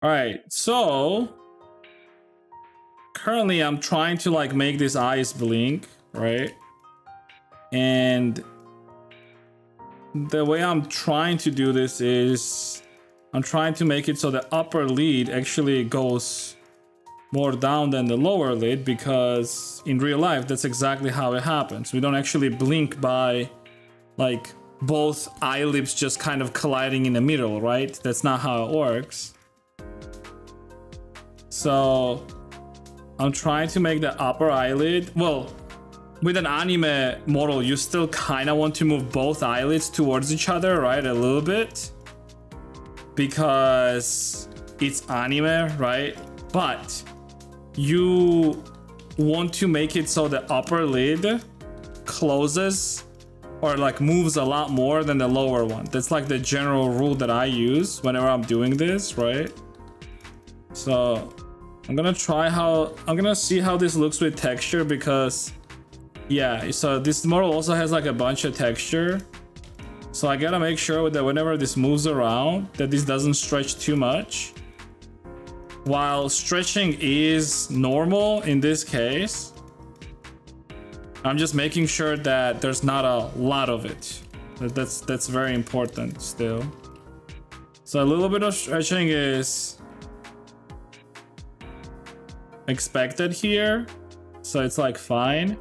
All right, so currently I'm trying to like make these eyes blink, right? And the way I'm trying to do this is I'm trying to make it so the upper lid actually goes more down than the lower lid, because in real life that's exactly how it happens. We don't actually blink by like both eyelids just kind of colliding in the middle, right? That's not how it works. So I'm trying to make the upper eyelid, well, with an anime model you still kind of want to move both eyelids towards each other, right? A little bit, because it's anime, right? But you want to make it so the upper lid closes or like moves a lot more than the lower one. That's like the general rule that I use whenever I'm doing this, right? So I'm gonna see how this looks with texture, because yeah, so this model also has like a bunch of texture. So I gotta make sure that whenever this moves around that this doesn't stretch too much. While stretching is normal in this case, I'm just making sure that there's not a lot of it. That's very important still. So a little bit of stretching is expected here, so it's like fine.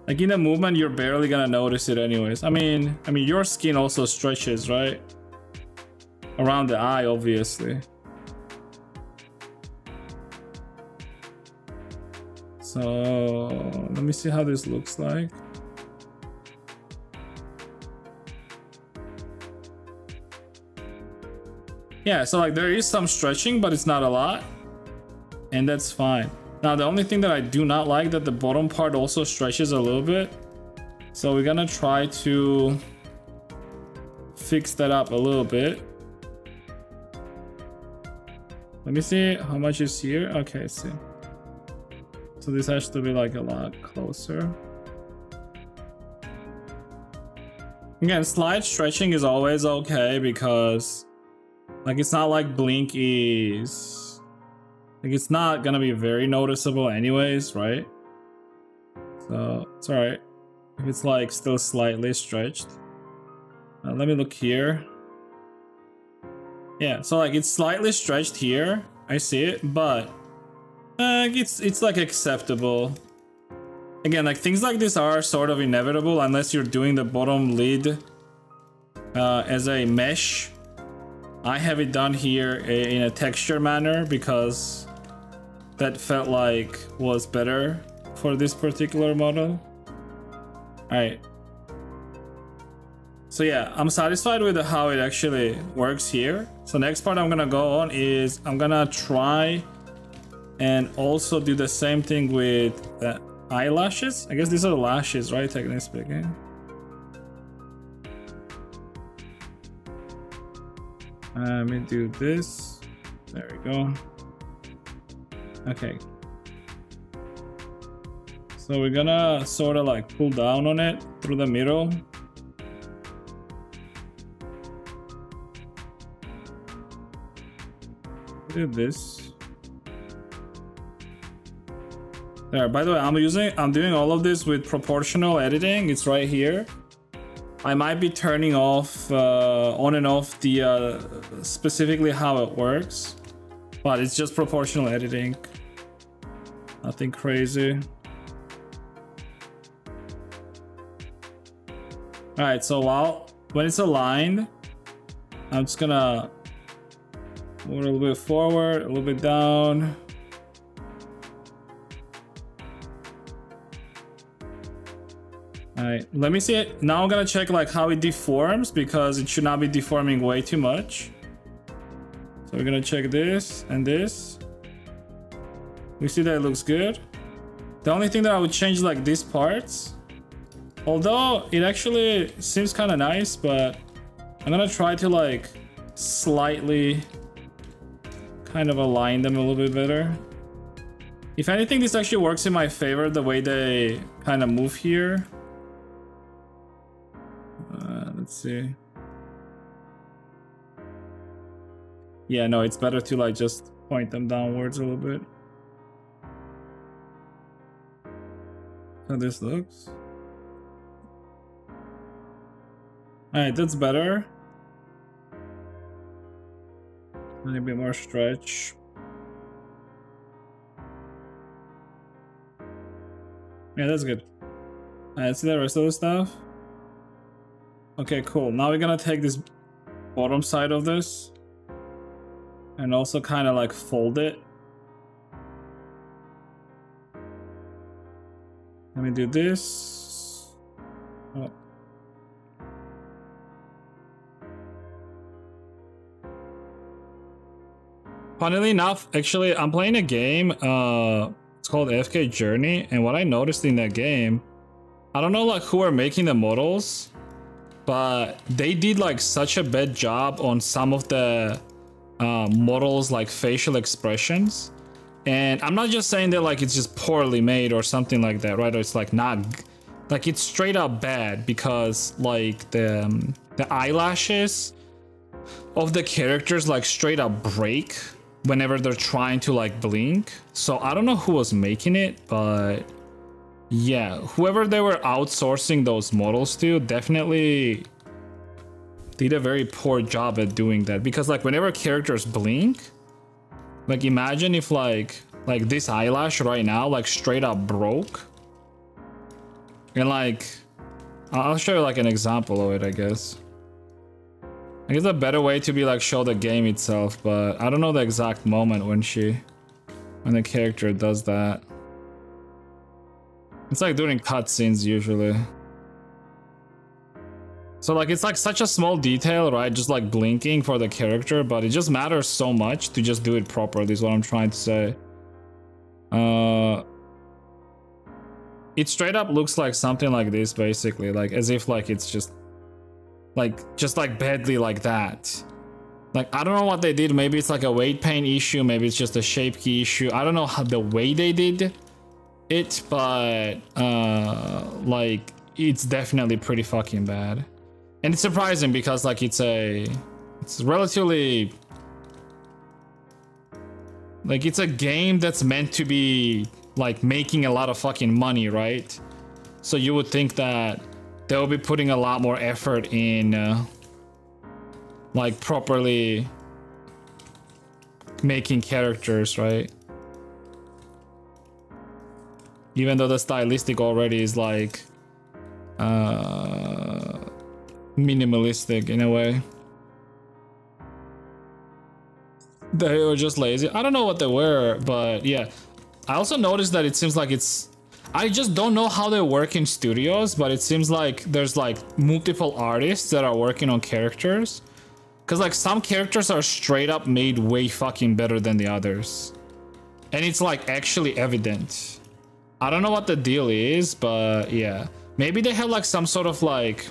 Like in the movement you're barely gonna notice it anyways. I mean your skin also stretches, right? Around the eye, obviously. So let me see how this looks like. Yeah, so like there is some stretching, but it's not a lot, and that's fine. Now the only thing that I do not like, that the bottom part also stretches a little bit, so we're gonna try to fix that up a little bit. Let me see how much is here. Okay, see. So this has to be like a lot closer. Again, slight stretching is always okay, because like it's not like blink is like, it's not gonna be very noticeable anyways, right? So it's all right if it's like still slightly stretched. Let me look here. Yeah, so like it's slightly stretched here, I see it, but it's like acceptable. Again, like things like this are sort of inevitable unless you're doing the bottom lid as a mesh. I have it done here in a texture manner because that felt like was better for this particular model. All right. So yeah, I'm satisfied with how it actually works here. So next part I'm gonna go on is I'm gonna try and also do the same thing with the eyelashes. I guess these are the lashes, right? Technically speaking. Let me do this. There we go. Okay. So we're gonna sort of like pull down on it through the middle. Do this. There, by the way, I'm doing all of this with proportional editing. It's right here. I might be turning off on and off the specifically how it works, but it's just proportional editing. Nothing crazy. All right, so when it's aligned, I'm just gonna move a little bit forward, a little bit down. Alright, let me see it. Now I'm gonna check like how it deforms, because it should not be deforming way too much. So we're gonna check this and this. We see that it looks good. The only thing that I would change is like these parts. Although it actually seems kind of nice, but I'm gonna try to like slightly kind of align them a little bit better. If anything, this actually works in my favor, the way they kind of move here. Let's see. Yeah, no, it's better to like just point them downwards a little bit. How this looks. Alright, that's better. A bit more stretch. Yeah, that's good. Alright, see the rest of the stuff? Okay, cool. Now we're gonna take this bottom side of this and also kind of like fold it. Let me do this. Oh. Funnily enough, actually, I'm playing a game. It's called AFK Journey, and what I noticed in that game, I don't know like who are making the models, but they did like such a bad job on some of the models, like facial expressions. And I'm not just saying that like it's just poorly made or something like that, right? Or it's like not, like it's straight up bad, because like the eyelashes of the characters like straight up break whenever they're trying to like blink. So I don't know who was making it, but yeah, whoever they were outsourcing those models to definitely did a very poor job at doing that, because like whenever characters blink, like imagine if like this eyelash right now like straight up broke. And like I'll show you like an example of it, I guess. I guess a better way to be like show the game itself, but I don't know the exact moment when the character does that. It's like during cutscenes usually. So like it's like such a small detail, right? Just like blinking for the character, but it just matters so much to just do it properly is what I'm trying to say. It straight up looks like something like this, basically, like as if like it's just badly like that. Like I don't know what they did. Maybe it's like a weight paint issue, maybe it's just a shape key issue. I don't know how the way they did it, but like it's definitely pretty fucking bad. And it's surprising because like it's relatively like it's a game that's meant to be like making a lot of fucking money, right? So you would think that they'll be putting a lot more effort in like properly making characters, right? Even though the stylistic already is like minimalistic in a way. They were just lazy. I don't know what they were, but yeah. I also noticed that it seems like I just don't know how they work in studios, but it seems like there's like multiple artists that are working on characters. Cause like some characters are straight up made way fucking better than the others. And it's like actually evident. I don't know what the deal is, but yeah. Maybe they have like some sort of like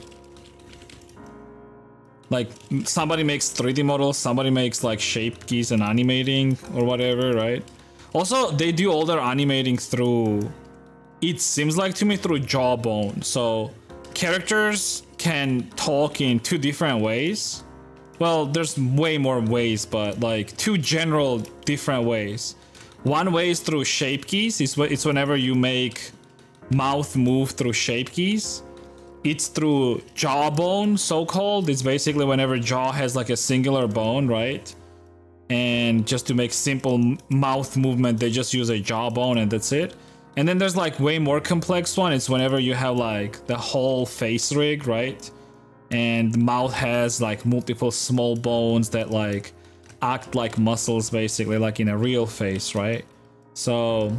somebody makes 3D models, somebody makes like shape keys and animating or whatever, right? Also, they do all their animating through, it seems like to me, through Jawbone. So characters can talk in two different ways. Well, there's way more ways, but like two general different ways. One way is through shape keys. It's whenever you make mouth move through shape keys. It's through Jawbone, so-called. It's basically whenever jaw has like a singular bone, right? And just to make simple mouth movement, they just use a Jawbone and that's it. And then there's like way more complex one. It's whenever you have like the whole face rig, right? And the mouth has like multiple small bones that like act like muscles, basically, like in a real face, right? So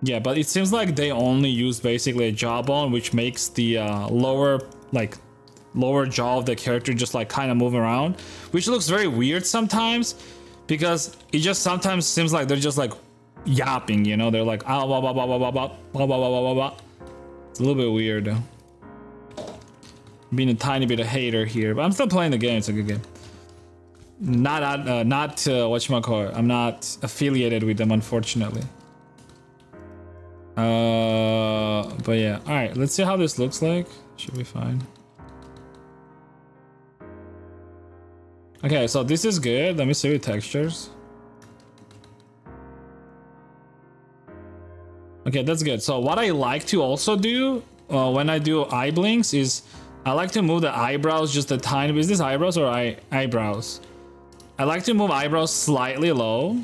yeah, but it seems like they only use basically a Jawbone, which makes the lower jaw of the character just like kind of move around, which looks very weird sometimes, because it just sometimes seems like they're just like yapping, you know? They're like ah, blah, blah, blah, blah, blah, blah, blah, blah, blah, blah, blah. It's a little bit weird. Being a tiny bit of hater here, but I'm still playing the game. It's a good game. Not whatchamacallit, I'm not affiliated with them, unfortunately. But yeah, all right, let's see how this looks like. Should be fine. Okay, so this is good. Let me see with textures. Okay, that's good. So what I like to also do when I do eye blinks is I like to move the eyebrows just a tiny bit. Is this eyebrows or eyebrows? I like to move eyebrows slightly low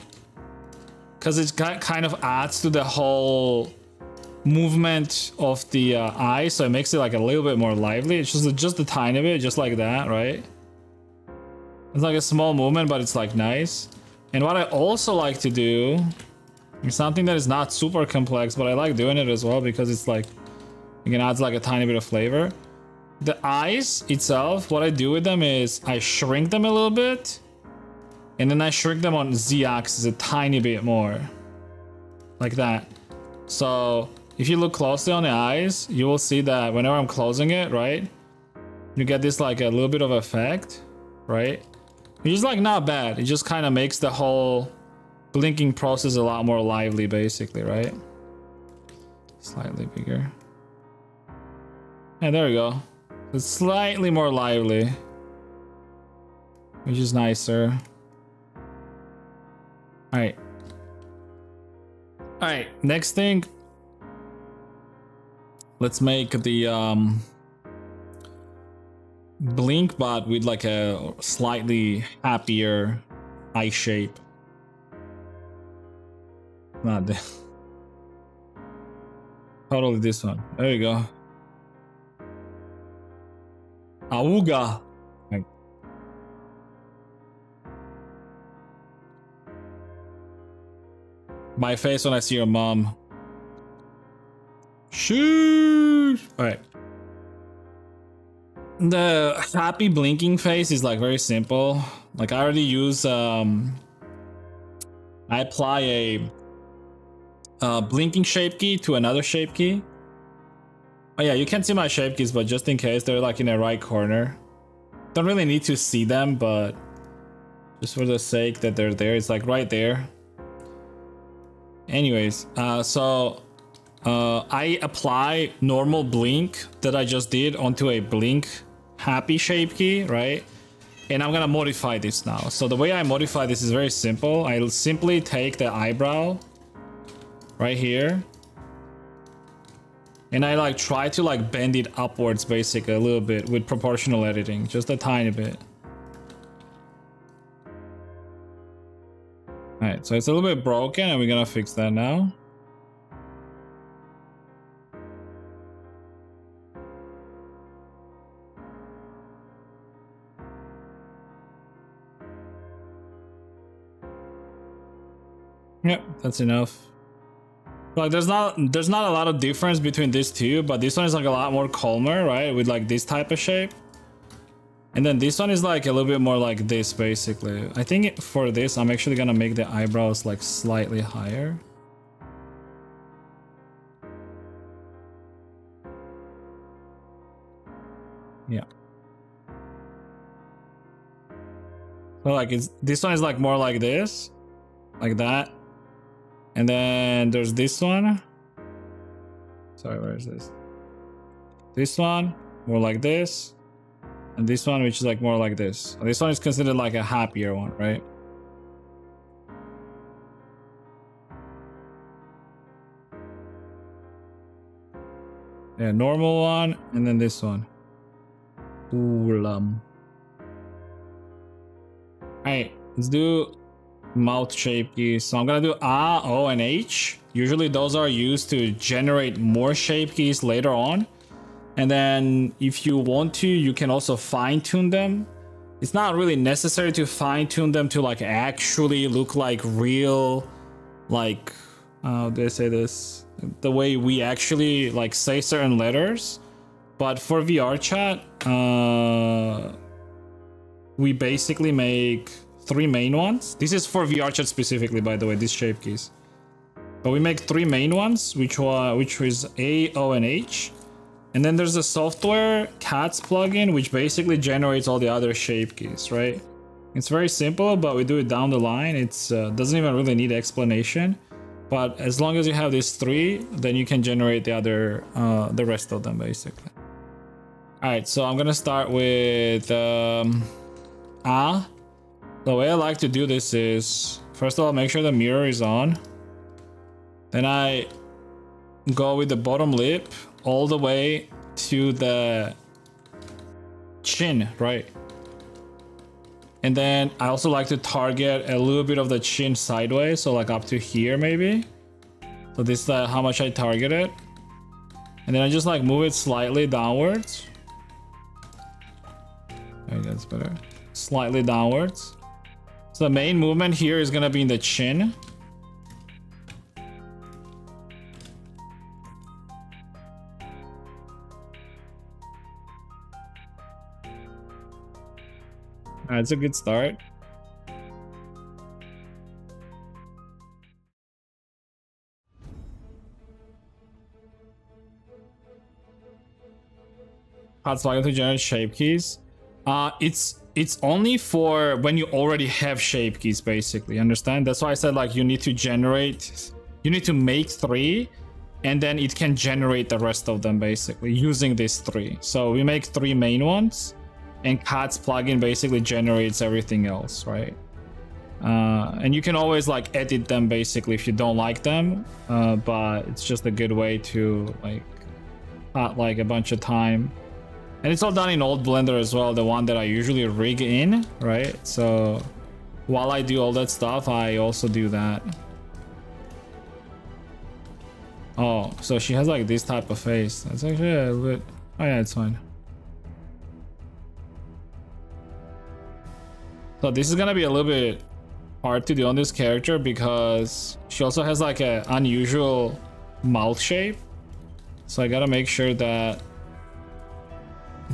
because it kind of adds to the whole movement of the eye, so it makes it like a little bit more lively. It's just a tiny bit, just like that, right? It's like a small movement, but it's like nice. And what I also like to do is something that is not super complex, but I like doing it as well because it's like it can add like a tiny bit of flavor. The eyes itself, what I do with them is I shrink them a little bit, and then I shrink them on z-axis a tiny bit more, like that. So if you look closely on the eyes, you will see that whenever I'm closing it, right, you get this like a little bit of effect, right? Which is like not bad. It just kind of makes the whole blinking process a lot more lively, basically, right? Slightly bigger. Yeah, there we go. It's slightly more lively, which is nicer. All right, next thing, let's make the blink, but with like a slightly happier eye shape. Not this. Totally this one. There you go. Auga. My face when I see your mom. Shoot. All right. The happy blinking face is like very simple. Like I already use I apply a blinking shape key to another shape key. Oh yeah, you can't see my shape keys, but just in case, they're like in the right corner. Don't really need to see them, but just for the sake that they're there, it's like right there. Anyways, I apply normal blink that I just did onto a blink happy shape key, right? And I'm gonna modify this now. So the way I modify this is very simple. I'll simply take the eyebrow right here, and I like try to like bend it upwards basically a little bit with proportional editing, just a tiny bit. All right, so it's a little bit broken and we're gonna fix that now. Yep, that's enough. Like there's not a lot of difference between these two, but this one is like a lot more calmer, right? With like this type of shape. And then this one is like a little bit more like this basically. I think for this, I'm actually gonna make the eyebrows like slightly higher. Yeah. So like this one is like more like this, like that. And then there's this one. Sorry, where is this? This one, more like this. And this one, which is like more like this. This one is considered like a happier one, right? Yeah, normal one, and then this one. Alright, let's do mouth shape keys. So I'm gonna do A, O, and H. Usually those are used to generate more shape keys later on. And then if you want to, you can also fine-tune them. It's not really necessary to fine-tune them to like actually look like real, like, how do I say this? The way we actually like say certain letters. But for VR chat, we basically make 3 main ones. This is for VR chat specifically, by the way, these shape keys. But we make 3 main ones, which is A, O, and H. And then there's a software CATS plugin, which basically generates all the other shape keys, right? It's very simple, but we do it down the line. It's doesn't even really need explanation. But as long as you have these 3, then you can generate the other, the rest of them basically. All right, so I'm gonna start with A. The way I like to do this is, first of all, make sure the mirror is on. Then I go with the bottom lip all the way to the chin, right? And then I also like to target a little bit of the chin sideways, so like up to here maybe. So this is how much I target it. And then I just like move it slightly downwards. Okay, that's better. Slightly downwards. So the main movement here is gonna be in the chin. That's a good start. Hot plugin to generate shape keys. It's only for when you already have shape keys, basically. Understand? That's why I said like you need to make 3, and then it can generate the rest of them basically using these 3. So we make 3 main ones, and Cat's plugin basically generates everything else, right? And you can always like edit them basically if you don't like them, but it's just a good way to like cut like a bunch of time. And it's all done in old Blender as well, the one that I usually rig in, right? So while I do all that stuff, I also do that. Oh, so she has like this type of face. That's actually a little bit... Oh yeah, it's fine. So this is gonna be a little bit hard to do on this character because she also has like an unusual mouth shape. So I gotta make sure that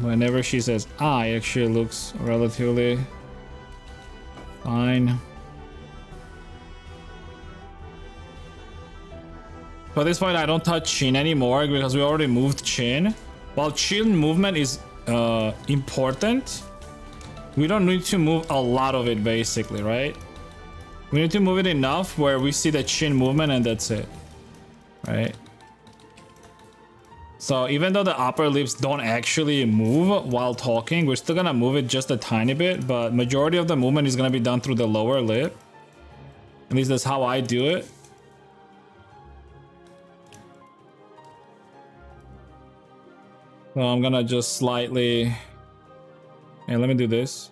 whenever she says ah, it actually looks relatively fine. So at this point I don't touch chin anymore because we already moved chin. While chin movement is important, we don't need to move a lot of it basically, right? We need to move it enough where we see the chin movement and that's it, right? So even though the upper lips don't actually move while talking, we're still gonna move it just a tiny bit, but majority of the movement is gonna be done through the lower lip. At least that's how I do it. So I'm gonna just slightly... Hey, let me do this.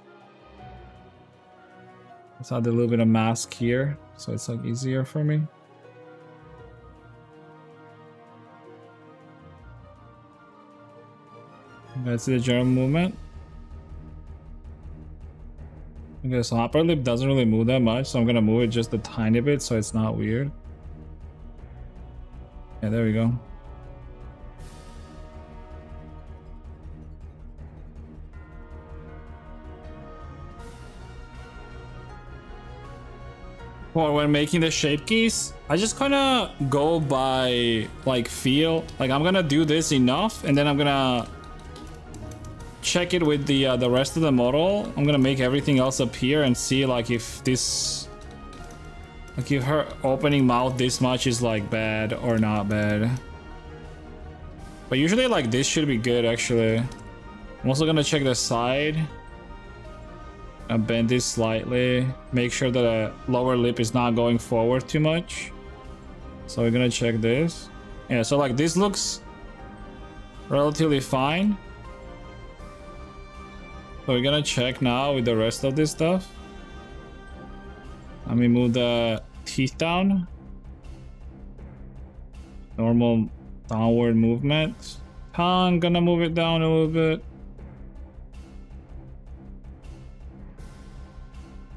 Let's add a little bit of mask here, so it's like easier for me. That's the general movement. Okay, so upper lip doesn't really move that much, so I'm gonna move it just a tiny bit so it's not weird. Yeah, there we go. Or when making the shape keys, I just kind of go by like feel. Like I'm gonna do this enough, and then I'm gonna check it with the rest of the model. I'm gonna make everything else appear and see like if this, like if her opening mouth this much is like bad or not bad. But usually like this should be good actually. I'm also gonna check the side. I bend this slightly, make sure that the lower lip is not going forward too much. So we're gonna check this. Yeah, so like this looks relatively fine. So we're gonna check now with the rest of this stuff. Let me move the teeth down. Normal downward movement. Tongue, gonna move it down a little bit.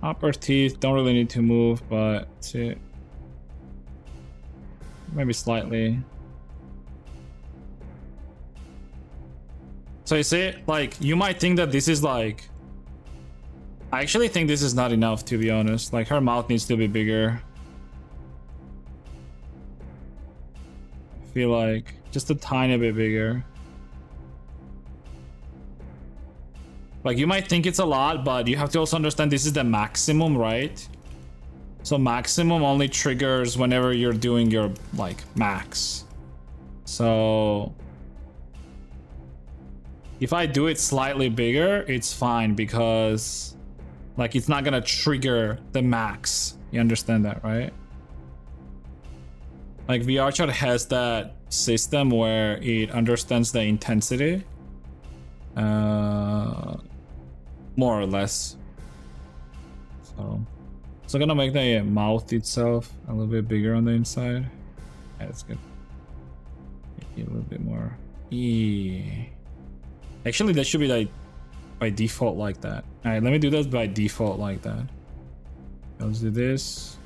Upper teeth don't really need to move, but that's it. Maybe slightly. So you see, like, you might think that this is like... I actually think this is not enough, to be honest. Like, her mouth needs to be bigger. I feel like just a tiny bit bigger. Like, you might think it's a lot, but you have to also understand this is the maximum, right? So maximum only triggers whenever you're doing your, like, max. So if I do it slightly bigger, it's fine because Like it's not gonna trigger the max. You understand that, right? Like VRChat has that system where it understands the intensity. More or less. So gonna make the mouth itself a little bit bigger on the inside. Yeah, that's good. Maybe a little bit more. Yeah. Actually, that should be like by default like that. All right, let me do this by default like that. Let's do this.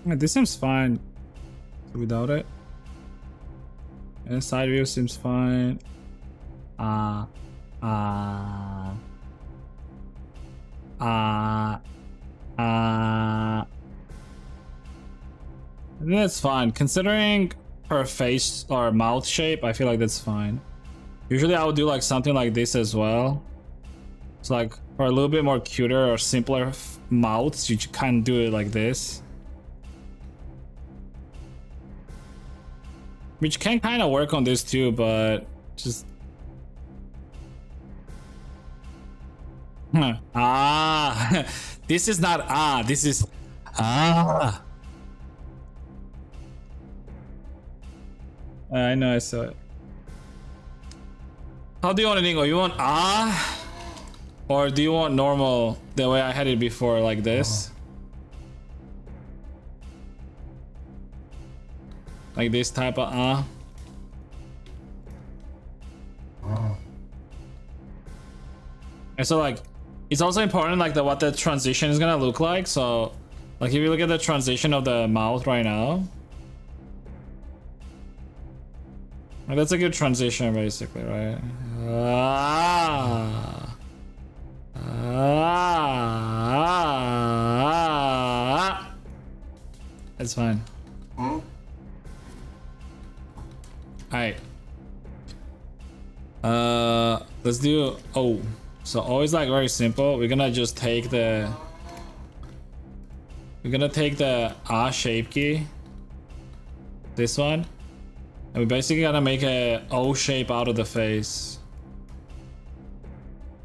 Yeah, this seems fine without it. And side view seems fine. I think that's fine. Considering her face or mouth shape, I feel like that's fine. Usually I would do like something like this as well. It's like for a little bit more cuter or simpler mouths, you can't do it like this. Which can kind of work on this too, but just... This is not this is I know, I saw it. How do you want it, Ningo? You want or do you want normal the way I had it before, like this? Like this type of And so like it's also important like what the transition is gonna look like. So like if you look at the transition of the mouth right now, like, that's a good transition basically, right? That's fine. Alright. Let's do so always like very simple. We're gonna just take the shape key, this one, and we basically gotta make a O shape out of the face.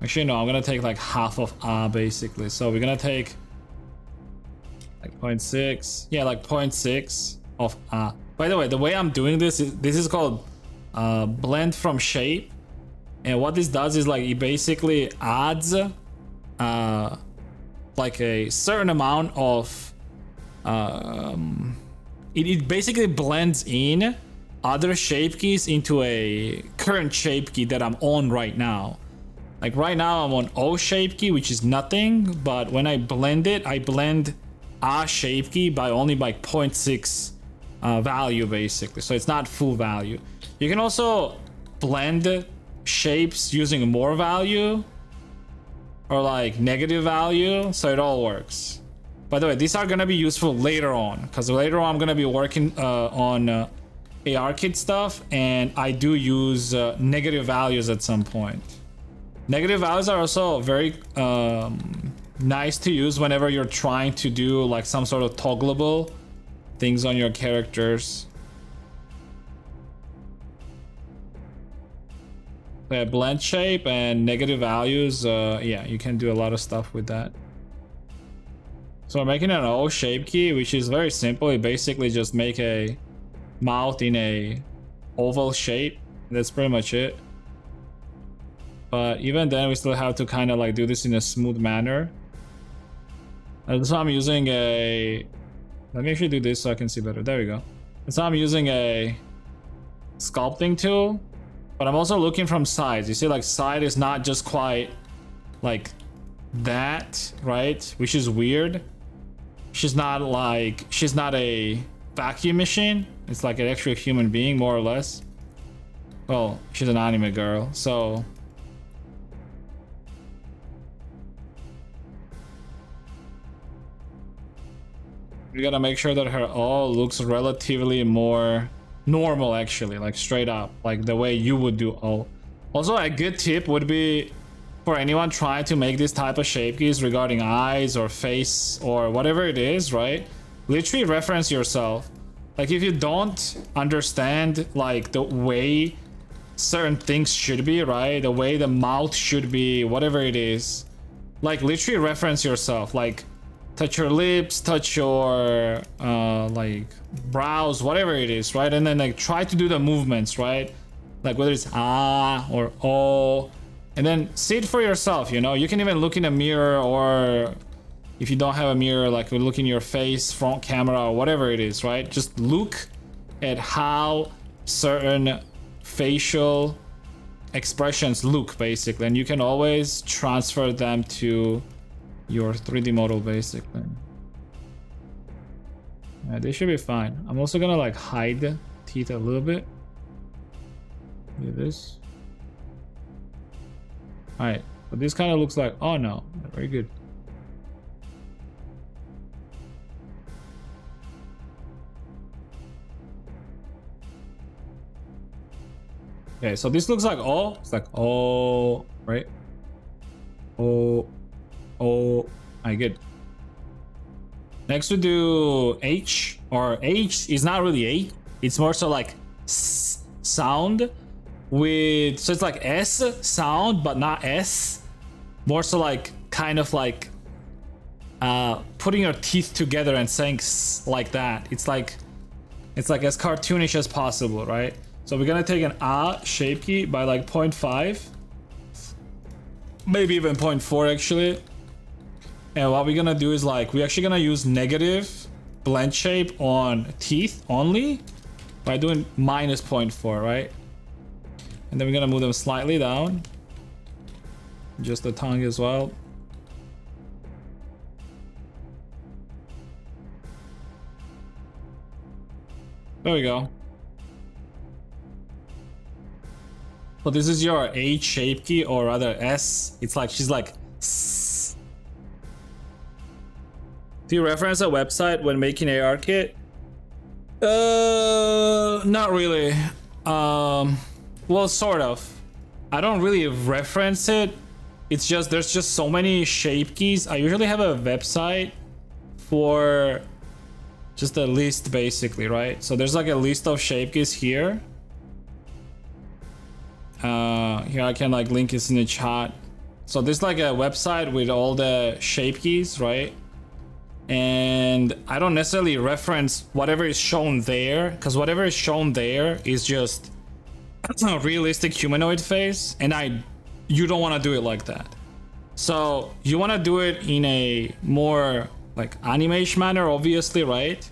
Actually no, I'm gonna take like half of basically. So we're gonna take like 0.6, yeah, like 0.6 of By the way, the way I'm doing this is called blend from shape. And what this does is like it basically adds like a certain amount of it basically blends in other shape keys into a current shape key that I'm on right now. Like right now I'm on O shape key, which is nothing, but when I blend it, I blend A shape key by only like 0.6 value basically, so it's not full value. You can also blend shapes using more value or like negative value, so it all works. By the way, these are gonna be useful later on, because later on I'm gonna be working on ARKit stuff, and I do use negative values at some point. Negative values are also very nice to use whenever you're trying to do like some sort of toggleable things on your characters. Blend shape and negative values, yeah, you can do a lot of stuff with that. So I'm making an O shape key, which is very simple. You basically just make a mouth in a oval shape. That's pretty much it. But even then, we still have to kind of like do this in a smooth manner. That's why I'm using a... Let me actually do this so I can see better. There we go. That's why I'm using a sculpting tool. But I'm also looking from sides. You see, like, side is not just quite like that, right? Which is weird. She's not a vacuum machine. It's like an actual human being, more or less. Well, she's an anime girl, so... We gotta make sure that her all looks relatively more normal, actually, like straight up, like the way you would do all. Also, a good tip would be for anyone trying to make this type of shape keys regarding eyes or face or whatever it is, right? Literally reference yourself. Like if you don't understand like the way certain things should be, right? The way the mouth should be, whatever it is, like literally reference yourself, like touch your lips, touch your like brows, whatever it is, right? And then like try to do the movements, right? Like whether it's ah or oh, and then see it for yourself, you know? You can even look in a mirror, or if you don't have a mirror, like look in your face, front camera, or whatever it is, right? Just look at how certain facial expressions look, basically, and you can always transfer them to your 3D model, basically. Yeah, they should be fine. I'm also gonna like hide the teeth a little bit. Look at this. Alright, but this kind of looks like, oh no, very good. Okay, so this looks like oh, it's like oh, right? Oh, oh, alright, good. Next we do H, or H is not really H, it's more so like S sound with, so it's like S sound but not S, more so like kind of like putting your teeth together and saying S like that. It's like as cartoonish as possible, right? So we're gonna take an A shape key by like 0.5, maybe even 0.4 actually. And what we're gonna do is like, we're actually gonna use negative blend shape on teeth only by doing minus 0.4, right? And then we're gonna move them slightly down. Just the tongue as well. There we go. So this is your H shape key, or rather S. It's like, she's like S. Do you reference a website when making ARKit? Not really. Well, sort of. I don't really reference it. It's just, there's just so many shape keys. I usually have a website for just a list, basically, right? So there's like a list of shape keys here. Here I can like link this in the chat. So there's like a website with all the shape keys, right? And I don't necessarily reference whatever is shown there, because whatever is shown there is just a realistic humanoid face, and you don't want to do it like that. So you want to do it in a more like animation manner, obviously, right?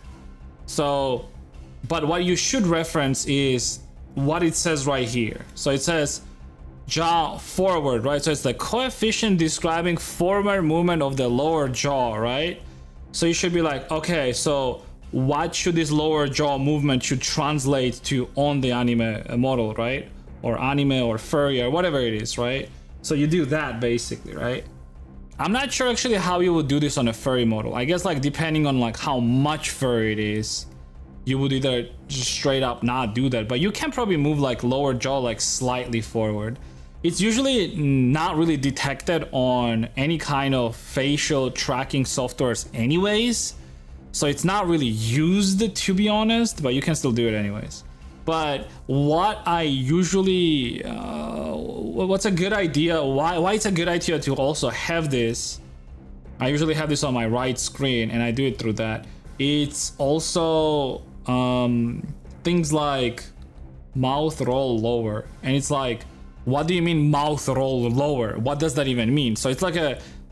So, but what you should reference is what it says right here. So it says jaw forward, right? So it's the coefficient describing forward movement of the lower jaw, right? So you should be like, okay, so what should this lower jaw movement should translate to on the anime model, right? Or anime or furry or whatever it is, right? So you do that basically, right? I'm not sure actually how you would do this on a furry model. I guess like depending on like how much fur it is, you would either just straight up not do that, but you can probably move like lower jaw like slightly forward. It's usually not really detected on any kind of facial tracking softwares anyways, so it's not really used, to be honest, but you can still do it anyways. But what I usually what's a good idea, why it's a good idea to also have this, I usually have this on my right screen and I do it through that. It's also things like mouth roll lower, and it's like, what do you mean mouth roll lower? What does that even mean? So it's like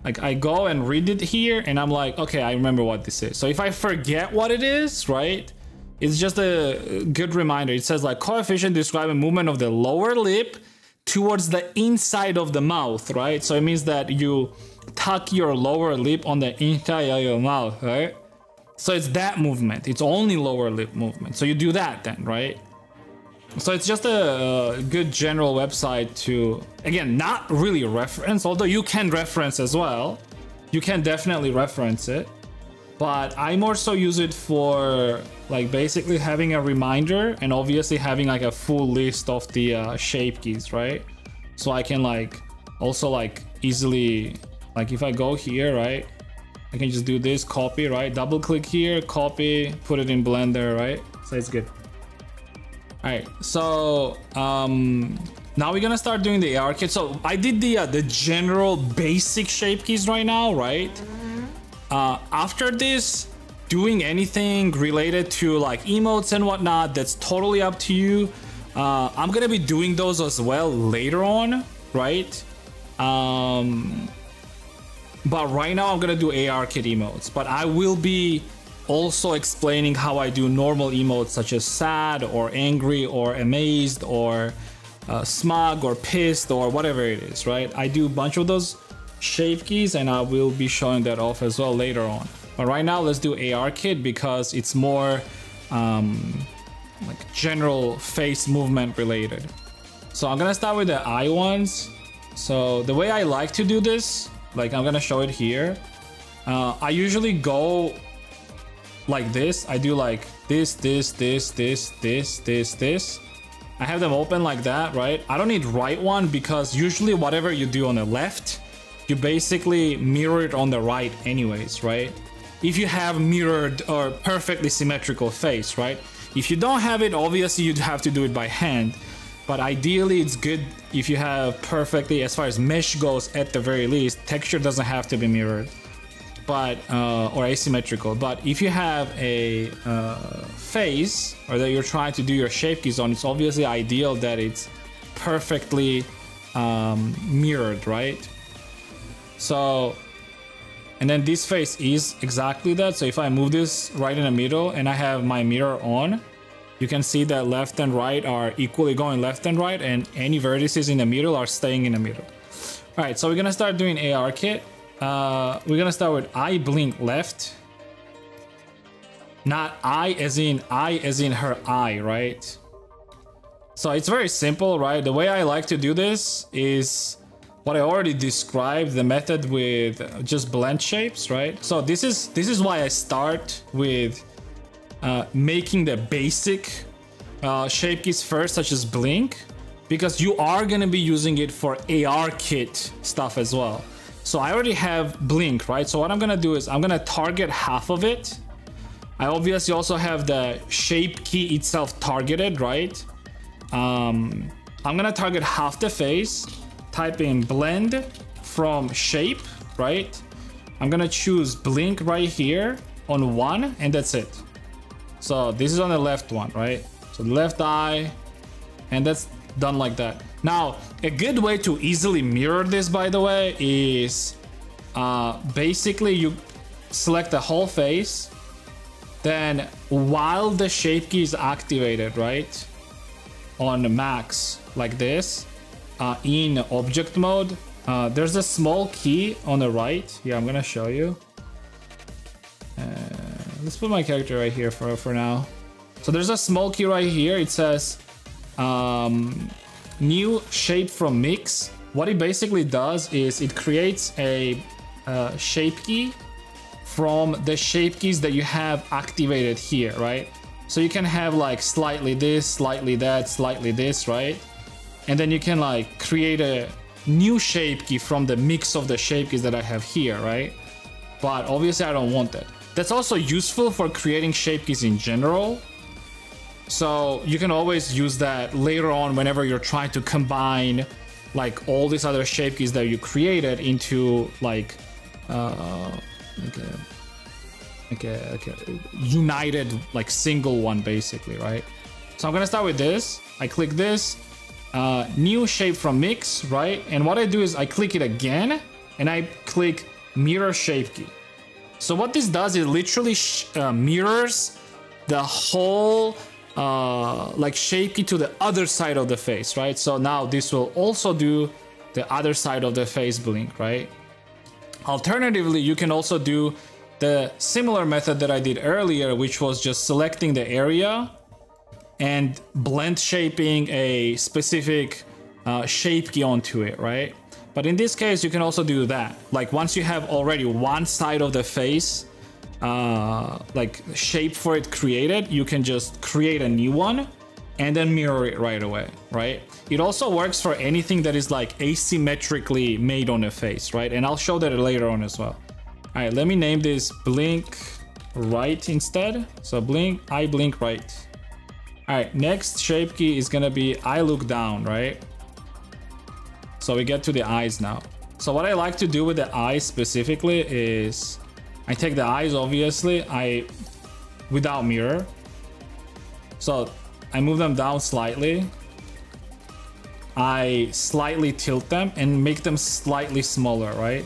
I go and read it here and I'm like, okay, I remember what this is. So if I forget what it is, right, it's just a good reminder. It says like coefficient describing movement of the lower lip towards the inside of the mouth, right? So it means that you tuck your lower lip on the inside of your mouth, right? So it's that movement. It's only lower lip movement. So you do that then, right? So it's just a good general website to, again, not really reference, although you can reference as well. You can definitely reference it. But I more so use it for like basically having a reminder, and obviously having like a full list of the shape keys, right? So I can like also like easily, like if I go here, right, I can just do this, copy, right? Double click here, copy, put it in Blender, right? so it's good. All right, so now we're gonna start doing the AR kit. So I did the general basic shape keys right now, right? After this, doing anything related to like emotes and whatnot, that's totally up to you. I'm gonna be doing those as well later on, right? But right now I'm gonna do AR kit emotes, but I will be also explaining how I do normal emotes such as sad or angry or amazed or smug or pissed or whatever it is, right? I do a bunch of those shape keys and I will be showing that off as well later on. But right now let's do AR kit because it's more like general face movement related. So I'm gonna start with the eye ones. So the way I like to do this, like I'm gonna show it here. I usually go like this. I do like this. I have them open like that, right? I don't need right one because usually whatever you do on the left, you basically mirror it on the right anyways, right? If you have mirrored or perfectly symmetrical face, right? If you don't have it, obviously you'd have to do it by hand. But ideally it's good if you have perfectly, as far as mesh goes at the very least, texture doesn't have to be mirrored, but or asymmetrical. But if you have a face or that you're trying to do your shape keys on, it's obviously ideal that it's perfectly mirrored, right? So, and then this face is exactly that. So if I move this right in the middle and I have my mirror on, you can see that left and right are equally going left and right, and any vertices in the middle are staying in the middle. All right, so we're gonna start doing AR kit. We're gonna start with eye blink left. Not eye as in her eye, right? So it's very simple, right? The way I like to do this is what I already described, the method with just blend shapes, right? So this is why I start with making the basic shape keys first, such as blink, because you are gonna be using it for AR kit stuff as well. So I already have blink, right? So what I'm gonna do is I'm gonna target half of it. I obviously also have the shape key itself targeted, right? I'm gonna target half the face, type in blend from shape, right? I'm gonna choose blink right here on one, and that's it. So this is on the left one, right? So the left eye, and that's done like that. Now, a good way to easily mirror this, by the way, is basically you select the whole face, then while the shape key is activated, right, on max like this, in object mode, there's a small key on the right. Here, I'm gonna show you. Let's put my character right here for now. So there's a small key right here. It says new shape from mix. What it basically does is it creates a shape key from the shape keys that you have activated here, right? So you can have like slightly this, slightly that, slightly this, right? And then you can like create a new shape key from the mix of the shape keys that I have here, right? But obviously I don't want that. That's also useful for creating shape keys in general. So you can always use that later on whenever you're trying to combine like all these other shape keys that you created into like a united like single one basically, right? So I'm gonna start with this. I click this, new shape from mix, right? And what I do is I click it again and I click mirror shape key. So what this does is literally mirrors the whole like shape key to the other side of the face, right? So now this will also do the other side of the face blink, right? Alternatively, you can also do the similar method that I did earlier, which was just selecting the area and blend shaping a specific shape key onto it, right? But in this case, you can also do that. Like once you have already one side of the face like shape for it created, you can just create a new one and then mirror it right away, right? It also works for anything that is like asymmetrically made on a face, right? And I'll show that later on as well. All right, let me name this blink right instead. So blink, I blink right. All right, next shape key is gonna be eye look down, right? So we get to the eyes now. So what I like to do with the eyes specifically is I take the eyes, obviously, without mirror. So I move them down slightly. I slightly tilt them and make them slightly smaller, right?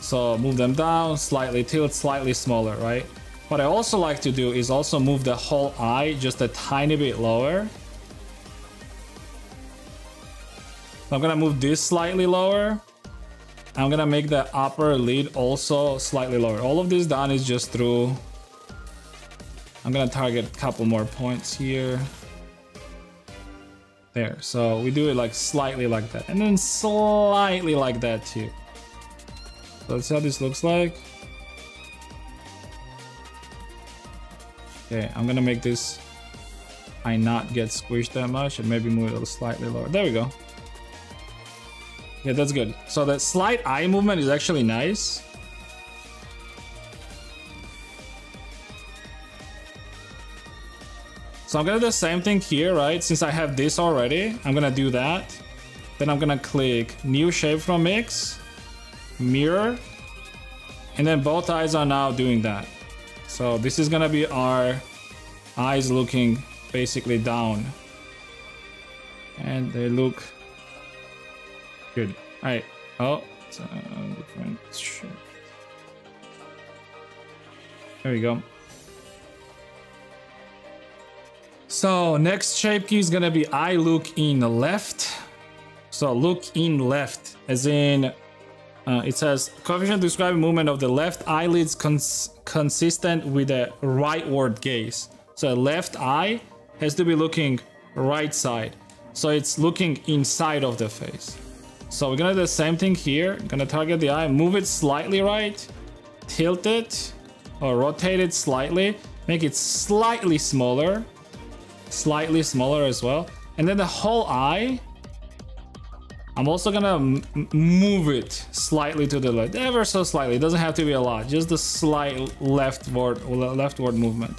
So move them down, slightly tilt, slightly smaller, right? What I also like to do is also move the whole eye just a tiny bit lower. So I'm gonna move this slightly lower. I'm gonna make the upper lid also slightly lower. All of this done is just through. I'm gonna target a couple more points here. There, so we do it like slightly like that, and then slightly like that too. So let's see how this looks like. Okay, I'm gonna make this eye not get squished that much and maybe move it a little slightly lower. There we go. Yeah, that's good. So the slight eye movement is actually nice. So I'm gonna do the same thing here, right? Since I have this already, I'm gonna do that. Then I'm gonna click new shape from mix, mirror, and then both eyes are now doing that. So this is gonna be our eyes looking basically down. And they look good. All right. Oh, it's a different shape. There we go. So next shape key is gonna be eye look in left. So look in left, as in it says coefficient describing movement of the left eyelids consistent with the rightward gaze. So left eye has to be looking right side. So it's looking inside of the face. So we're gonna do the same thing here. I'm gonna target the eye, move it slightly right, tilt it, or rotate it slightly, make it slightly smaller as well. And then the whole eye, I'm also gonna move it slightly to the left, ever so slightly. It doesn't have to be a lot, just a slight leftward movement.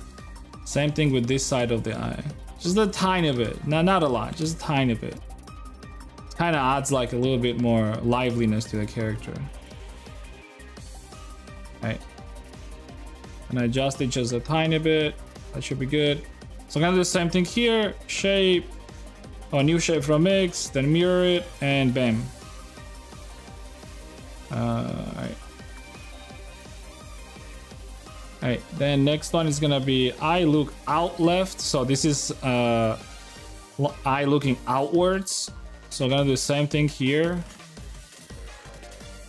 Same thing with this side of the eye, just a tiny bit. No, not a lot, just a tiny bit. Kind of adds like a little bit more liveliness to the character. Right, and adjust it just a tiny bit. That should be good. So I'm gonna do the same thing here. Shape, new shape from mix, then mirror it, and bam. Alright. Alright, then next one is gonna be eye look out left. So this is eye looking outwards. So I'm gonna do the same thing here.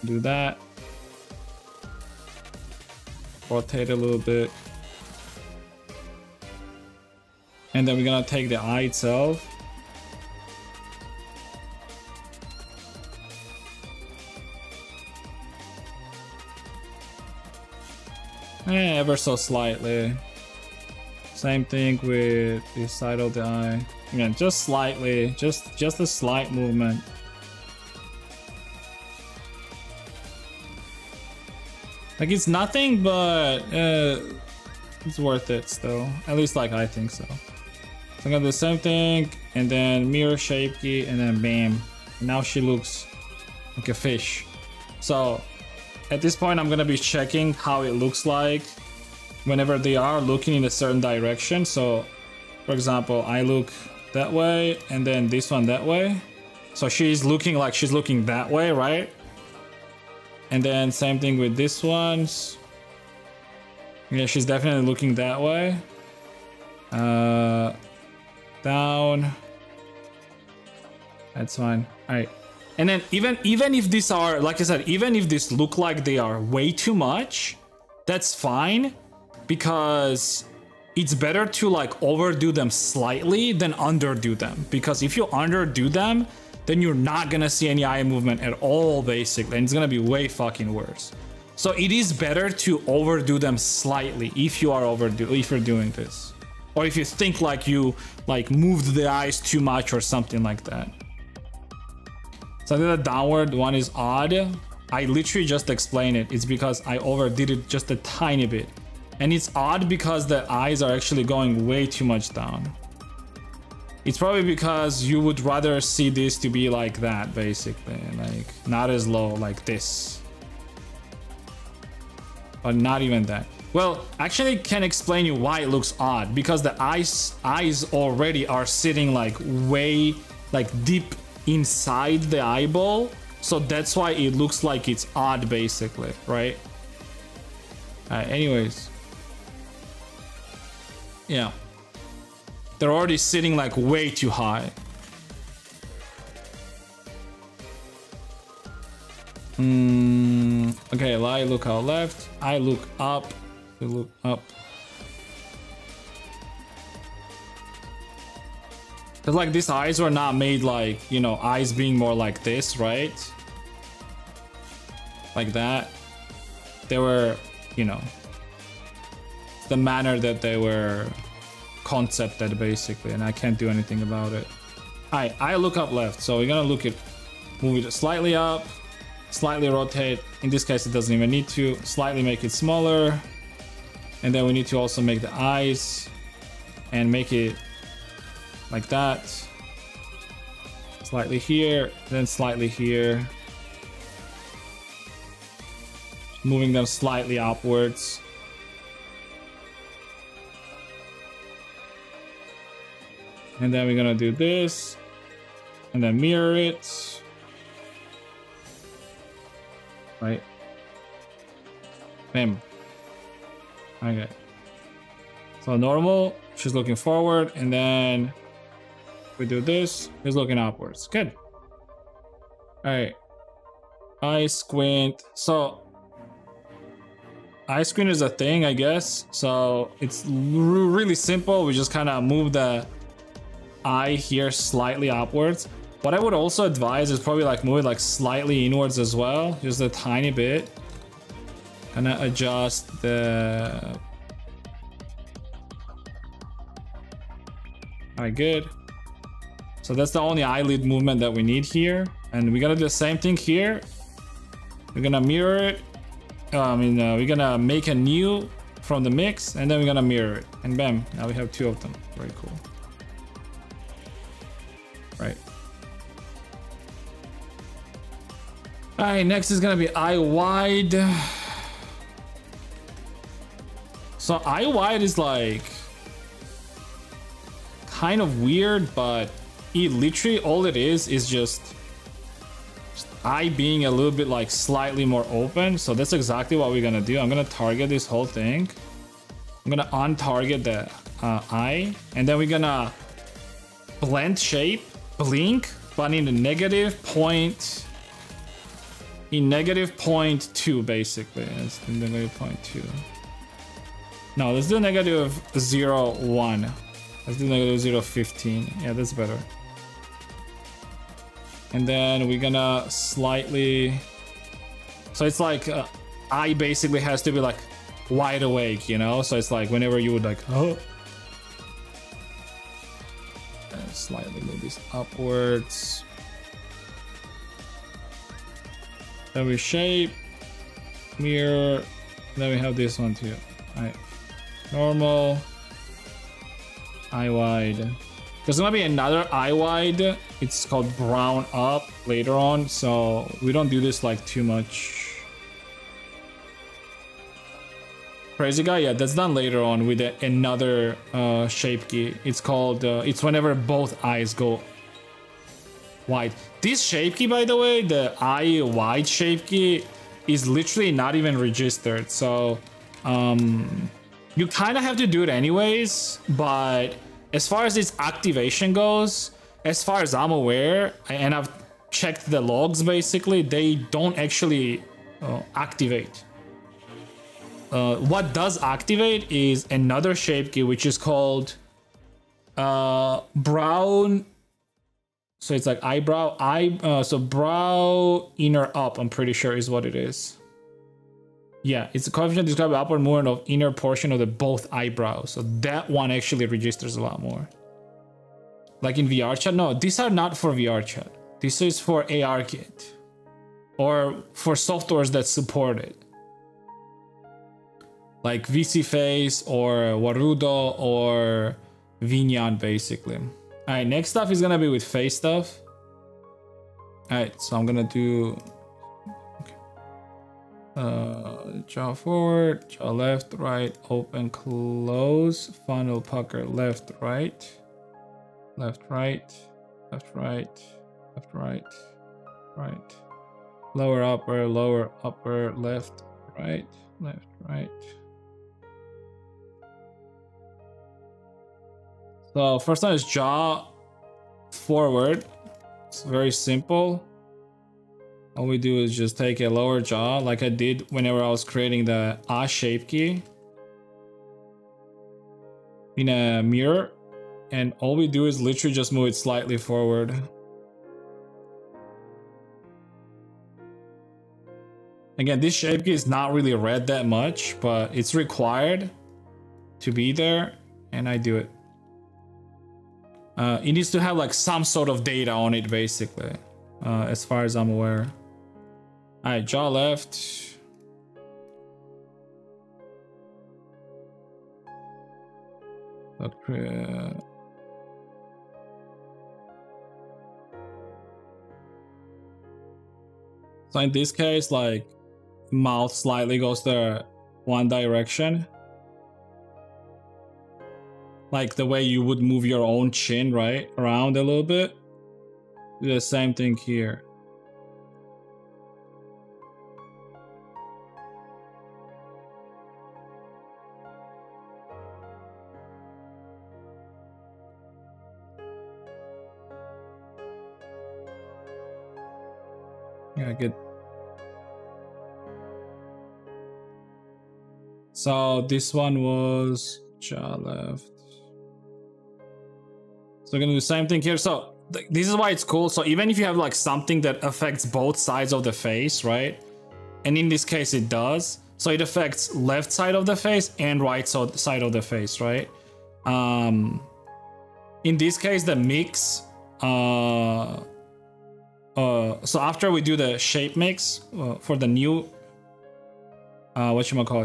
Do that. Rotate a little bit. And then we're gonna take the eye itself. Ever so slightly. Same thing with this side of the eye. Again, just slightly, just a slight movement. Like it's nothing, but it's worth it still. At least like I think so. So I'm gonna do the same thing, and then mirror shape key, and then bam. Now she looks like a fish. So at this point, I'm gonna be checking how it looks like whenever they are looking in a certain direction. So for example, I look that way, and then this one that way. So she's looking like she's looking that way, right? And then same thing with this one. Yeah, she's definitely looking that way. Down. That's fine. All right. And then even if these are, like I said, even if this look like they are way too much, that's fine, because it's better to like overdo them slightly than underdo them. Because if you underdo them, then you're not gonna see any eye movement at all, basically, and it's gonna be way fucking worse. So it is better to overdo them slightly if you're doing this, or if you think like you like moved the eyes too much or something like that. So I think the downward one is odd. I literally just explained it. It's because I overdid it just a tiny bit, and it's odd because the eyes are actually going way too much down. It's probably because you would rather see this to be like that, basically, like not as low like this, but not even that. Well, actually can explain you why it looks odd, because the eyes already are sitting like way like deep inside the eyeball, so that's why it looks like it's odd, basically, right? Anyways, yeah, they're already sitting like way too high. Okay, I look out left, I look up, you look up. Cause like these eyes were not made like, you know, eyes being more like this, right? Like that. They were, you know, the manner that they were concepted, basically, and I can't do anything about it. Alright, I look up left, so we're gonna move it slightly up, slightly rotate. In this case, it doesn't even need to. Slightly make it smaller, and then we need to also make the eyes and make it like that. Slightly here, then slightly here. Moving them slightly upwards. And then we're gonna do this, and then mirror it. Right. Bam. Okay. So normal, she's looking forward, and then we do this, he's looking upwards. Good. Alright. Eye squint. So eye squint is a thing, I guess. So it's really simple. We just kind of move the eye here slightly upwards. What I would also advise is probably like move it like slightly inwards as well, just a tiny bit. Gonna adjust the... Alright, good. So that's the only eyelid movement that we need here. And we're gonna do the same thing here. We're gonna mirror it. We're gonna make a new from the mix, and then we're gonna mirror it. And bam, now we have two of them. Very cool. Right. Alright, next is gonna be eye wide. So eye wide is like kind of weird, but it literally all it is just eye being a little bit like slightly more open. So that's exactly what we're gonna do. I'm gonna target this whole thing. I'm gonna untarget the eye, and then we're gonna blend shape, blink, but in the negative point. In negative 0.2, basically. It's the negative 0.2. No, let's do negative 0.1. Let's do negative 0.15. Yeah, that's better. And then we're gonna slightly... So it's like eye basically has to be like wide awake, you know? So it's like whenever you would like, oh. And slightly move this upwards. Then we shape, mirror, then we have this one too. Alright, normal, eye wide. There's gonna be another eye wide. It's called brown up later on, so we don't do this like too much. Crazy guy, yeah, that's done later on with another shape key. It's called, it's whenever both eyes go wide. This shape key, by the way, the eye wide shape key, is literally not even registered. So you kind of have to do it anyways, but as far as its activation goes, as far as I'm aware, and I've checked the logs, basically, they don't actually activate. What does activate is another shape key, which is called brown. So it's like eyebrow, so brow inner up, I'm pretty sure is what it is. Yeah, it's a coefficient to describe upward movement of inner portion of the both eyebrows. So that one actually registers a lot more. Like in VRChat, no, these are not for VRChat. This is for ARKit. Or for softwares that support it. Like VCFace or Warudo or Vinyan, basically. right, next stuff is gonna be with face stuff. All right, so I'm gonna do jaw forward, jaw left, right, open, close, funnel pucker, left, right, left, right, left, right, left, right, right, lower, upper, left, right, left, right. So first one is jaw forward. It's very simple. All we do is just take a lower jaw like I did whenever I was creating the A shape key in a mirror, and all we do is literally just move it slightly forward. Again, this shape key is not really read that much, but it's required to be there, and I do it. It needs to have like some sort of data on it, basically, as far as I'm aware. All right, jaw left. So in this case, like, mouth slightly goes the one direction. Like the way you would move your own chin, right? Around a little bit. Do the same thing here. Yeah, good. So this one was jaw left. So we're gonna do the same thing here. So this is why it's cool. So even if you have like something that affects both sides of the face, right? And in this case it does. So it affects left side of the face and right side of the face, right? In this case, the mix, so after we do the shape mix for the new,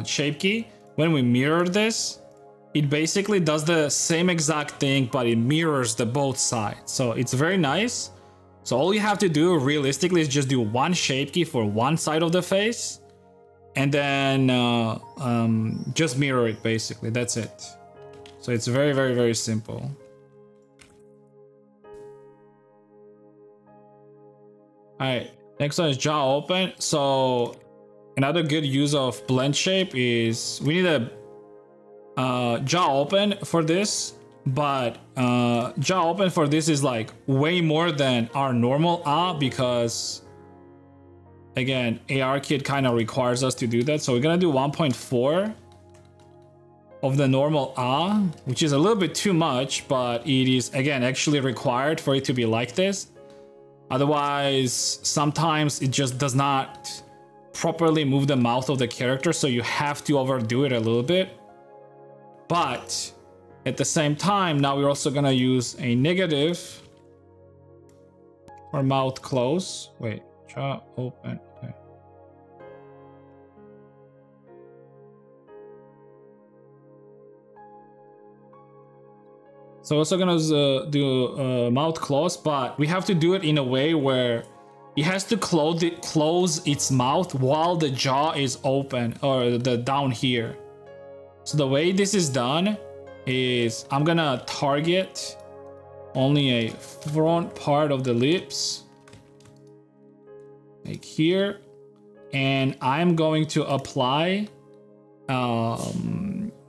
shape key, when we mirror this, it basically does the same exact thing, but it mirrors the both sides. So it's very nice. So all you have to do realistically is just do one shape key for one side of the face, and then just mirror it, basically. That's it. So it's very, very, very simple. All right, next one is jaw open. So another good use of blend shape is we need a jaw open for this, but jaw open for this is like way more than our normal because again, ARKit kind of requires us to do that. So we're gonna do 1.4 of the normal which is a little bit too much, but it is again actually required for it to be like this. Otherwise, sometimes it just does not properly move the mouth of the character, so you have to overdo it a little bit. But at the same time, now we're also gonna use a negative for mouth close. Wait, jaw open. Okay. So also gonna do mouth close, but we have to do it in a way where it has to close its mouth while the jaw is open, or the down here. So the way this is done is I'm gonna target only a front part of the lips, like here, and I'm going to apply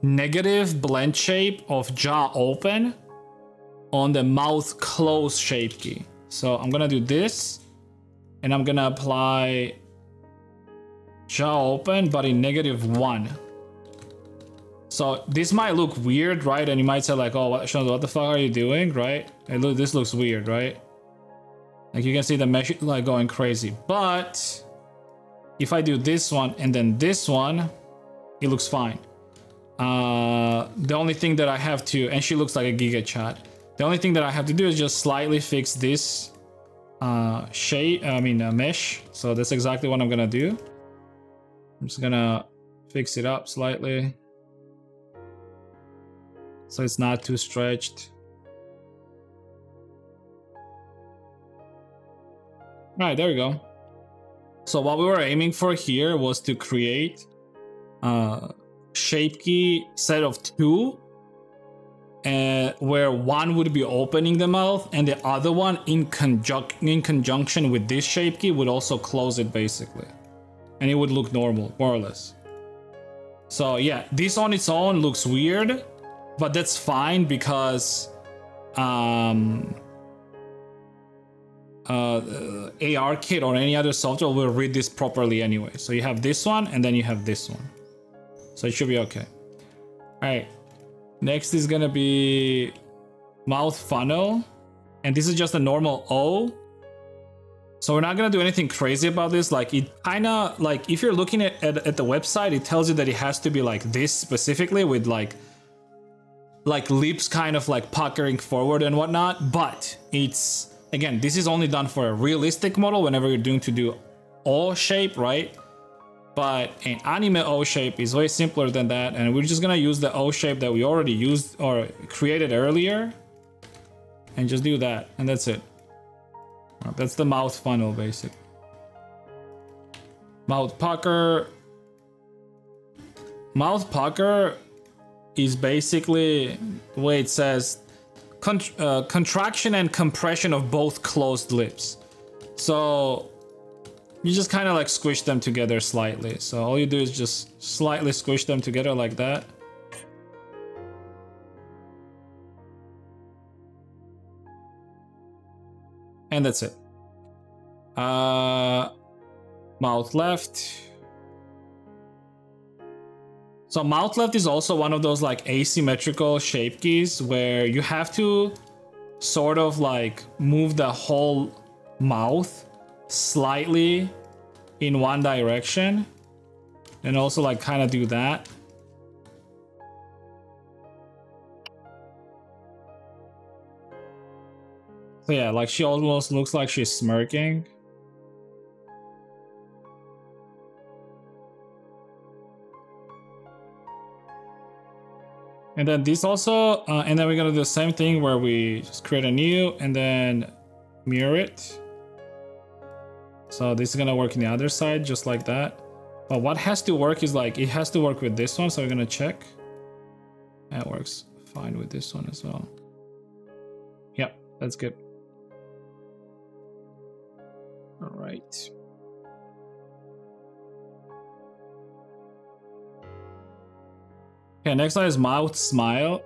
negative blend shape of jaw open on the mouth close shape key. So I'm gonna do this, and I'm gonna apply jaw open, but in -1. So this might look weird, right? And you might say like, oh, what the fuck are you doing, right? And look, this looks weird, right? Like you can see the mesh like going crazy. But if I do this one and then this one, it looks fine. The only thing that I have to, and she looks like a Giga Chat. The only thing that I have to do is just slightly fix this mesh. So that's exactly what I'm gonna do. I'm just gonna fix it up slightly so it's not too stretched. All right, there we go. So what we were aiming for here was to create a shape key set of 2, where one would be opening the mouth and the other one in conjunction with this shape key would also close it basically. And it would look normal, more or less. So yeah, this on its own looks weird, but that's fine because ARKit or any other software will read this properly anyway. So you have this one and then you have this one. So it should be okay. All right. Next is gonna be mouth funnel. And this is just a normal O. So we're not gonna do anything crazy about this. Like it kinda, like if you're looking at the website, it tells you that it has to be like this specifically with like lips kind of like puckering forward and whatnot. But it's, again, this is only done for a realistic model whenever you're doing to do O shape, right? But an anime O shape is way simpler than that. And we're just gonna use the O shape that we already used or created earlier and just do that. And that's it. That's the mouth funnel, basically. Mouth pucker. Mouth pucker is basically the way it says contraction and compression of both closed lips. So you just kind of like squish them together slightly. So all you do is just slightly squish them together like that. And that's it. Mouth left. So mouth left is also one of those like asymmetrical shape keys where you have to sort of like move the whole mouth slightly in one direction and also like kind of do that. So yeah, like she almost looks like she's smirking. And then this also, and then we're gonna do the same thing where we just create a new and then mirror it. So this is gonna work in the other side just like that. But what has to work is like, it has to work with this one. So we're gonna check. That works fine with this one as well. Yep, that's good. All right. Okay, next one is mouth smile.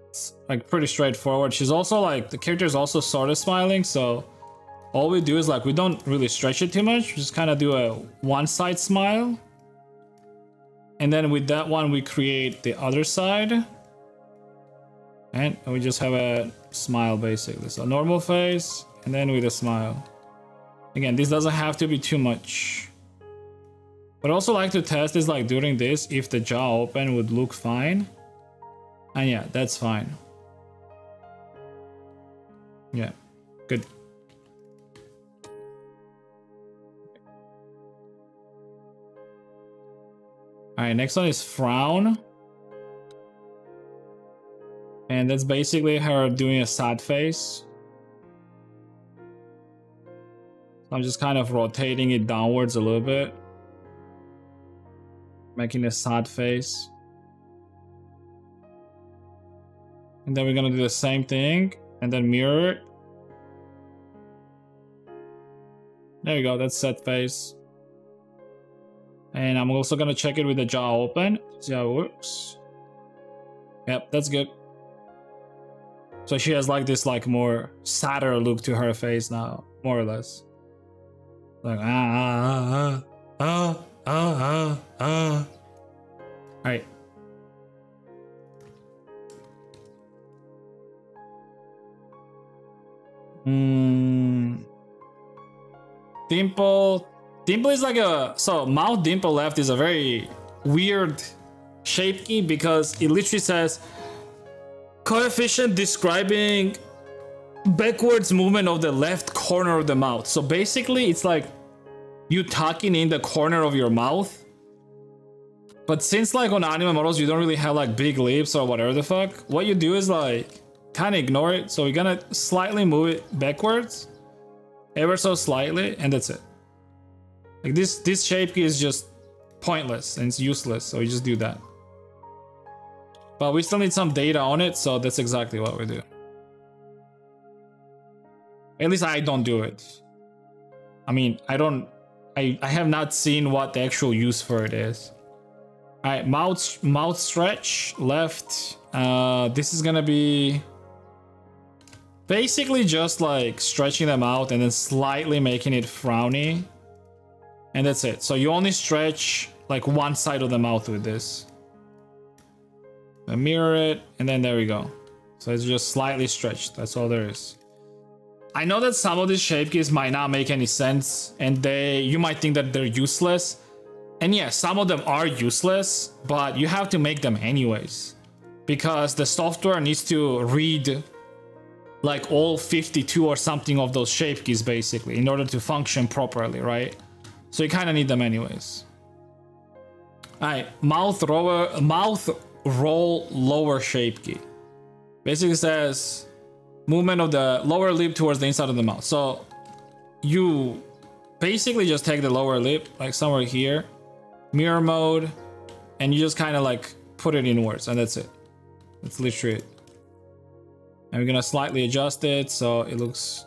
It's like pretty straightforward. She's also like, the character is also sort of smiling. So all we do is like, we don't really stretch it too much. We just kind of do a one side smile. And then with that one, we create the other side. And we just have a smile basically. So normal face and then with a smile. Again, this doesn't have to be too much. But also like to test is like during this, if the jaw open would look fine. And yeah, that's fine. Yeah, good. All right, next one is frown. And that's basically her doing a sad face. I'm just kind of rotating it downwards a little bit. Making a sad face. And then we're gonna do the same thing and then mirror it. There you go, that's sad face. And I'm also gonna check it with the jaw open, see how it works. Yep, that's good. So she has like this like more sadder look to her face now, more or less. Like All right. Dimple is like a, so mouth dimple left is a very weird shape key because it literally says coefficient describing backwards movement of the left corner of the mouth. So basically it's like you tucking in the corner of your mouth. But since like on anime models you don't really have like big lips or whatever the fuck, what you do is like kind of ignore it. So we're gonna slightly move it backwards ever so slightly, and that's it. Like this shape key is just pointless and it's useless, so we just do that. But we still need some data on it, so that's exactly what we do. At least I don't do it. I mean, I have not seen what the actual use for it is. All right, mouth stretch left. This is gonna be basically just like stretching them out and then slightly making it frowny. And that's it. So you only stretch like one side of the mouth with this. Mirror it, and then there we go. So it's just slightly stretched. That's all there is. I know that some of these shape keys might not make any sense, and you might think that they're useless. And yeah, some of them are useless, but you have to make them anyways, because the software needs to read like all 52 or something of those shape keys basically in order to function properly, right? So you kind of need them anyways. All right, mouth roll lower shape key. Basically says movement of the lower lip towards the inside of the mouth. So you basically just take the lower lip like somewhere here, mirror mode, and you just kind of like put it inwards, and that's it. That's literally it. And we're gonna slightly adjust it so it looks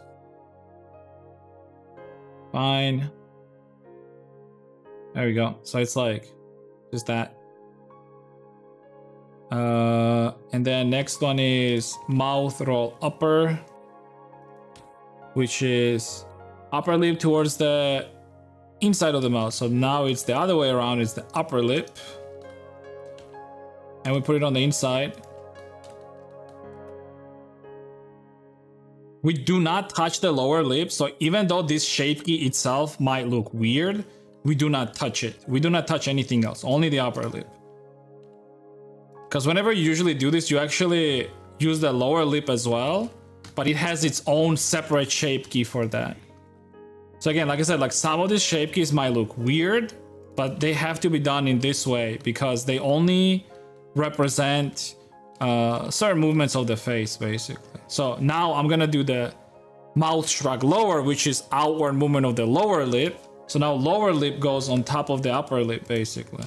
fine. There we go. So it's like just that. And then next one is mouth roll upper, which is upper lip towards the inside of the mouth. So now it's the other way around, it's the upper lip. And we put it on the inside. We do not touch the lower lip, so even though this shape key itself might look weird, we do not touch it. We do not touch anything else, only the upper lip. Because whenever you usually do this, you actually use the lower lip as well, but it has its own separate shape key for that. So again, like I said, like some of these shape keys might look weird, but they have to be done in this way because they only represent certain movements of the face, basically. So now I'm gonna do the mouth shrug lower, which is outward movement of the lower lip. So now lower lip goes on top of the upper lip, basically.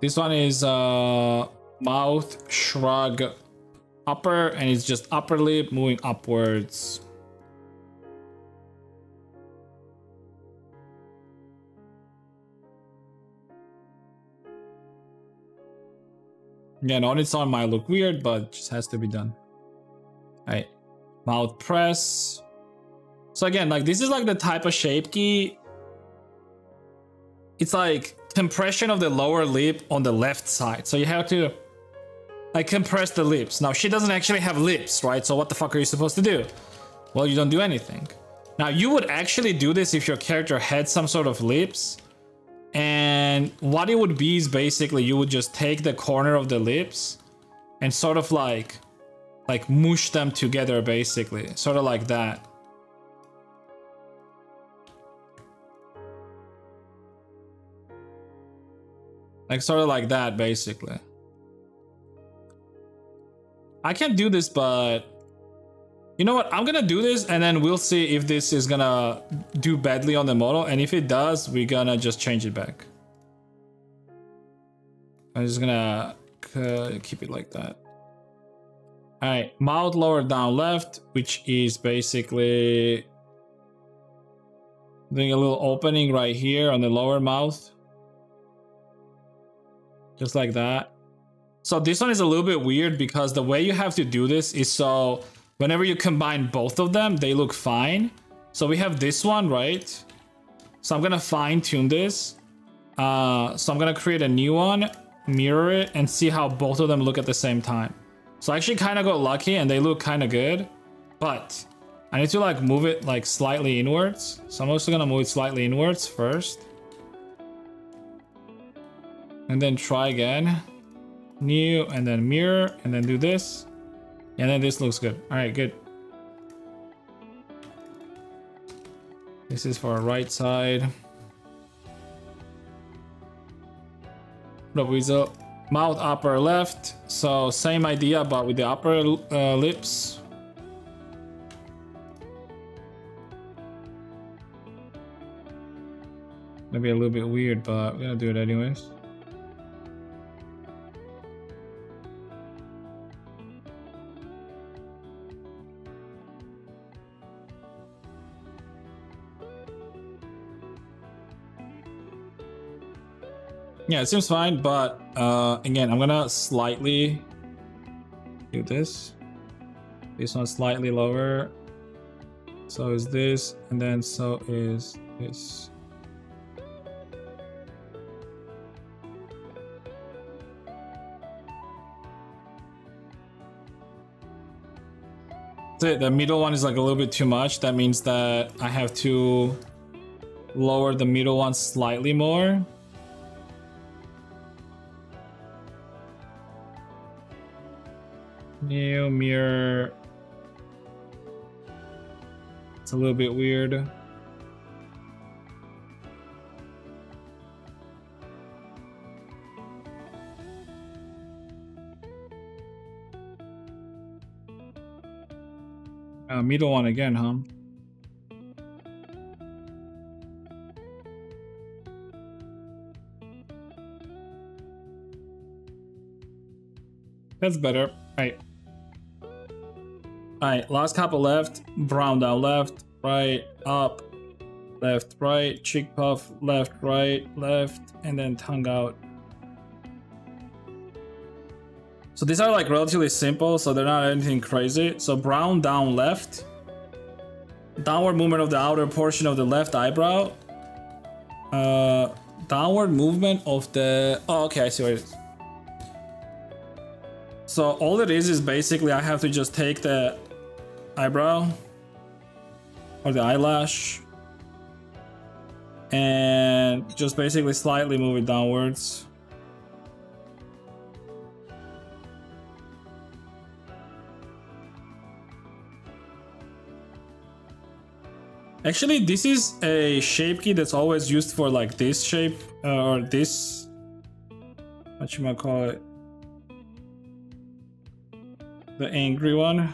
This one is mouth shrug upper, and it's just upper lip moving upwards. Again, on its own might look weird, but it just has to be done. All right, mouth press. So again, like this is like the type of shape key. It's like compression of the lower lip on the left side. So you have to like compress the lips. Now she doesn't actually have lips, right? So what the fuck are you supposed to do? Well, you don't do anything. Now you would actually do this if your character had some sort of lips. And what it would be is basically you would just take the corner of the lips and sort of like mush them together, basically. Sort of like that. Like sort of like that, basically. I can't do this, but you know what? I'm gonna do this and then we'll see if this is gonna do badly on the model. And if it does, we're gonna just change it back. I'm just gonna keep it like that. All right, mouth lower down left, which is basically doing a little opening right here on the lower mouth. Just like that. So this one is a little bit weird because the way you have to do this is so whenever you combine both of them, they look fine. So we have this one, right? So I'm gonna fine tune this. So I'm gonna create a new one, mirror it, and see how both of them look at the same time. So I actually kind of got lucky and they look kind of good, but I need to like move it like slightly inwards. So I'm also gonna move it slightly inwards first. And then try again. New, and then mirror, and then do this. And then this looks good. All right, good. This is for our right side. What up, Weasel? Mouth upper left. So same idea, but with the upper lips. Maybe a little bit weird, but we're gonna do it anyways. Yeah, it seems fine, but again, I'm gonna slightly do this. This one slightly lower. So is this, and then so is this. The middle one is like a little bit too much. That means that I have to lower the middle one slightly more. New mirror. It's a little bit weird. Middle one again, huh? That's better. Right. Alright, last couple left. Brown down left, right, up, left, right, cheek puff, left, right, left, and then tongue out. So these are like relatively simple, so they're not anything crazy. So brown down left, downward movement of the outer portion of the left eyebrow, downward movement of the, oh okay, I see what it is. So all it is basically I have to just take the eyebrow or the eyelash and just basically slightly move it downwards. Actually, this is a shape key that's always used for like this shape or this, what you might call it, the angry one.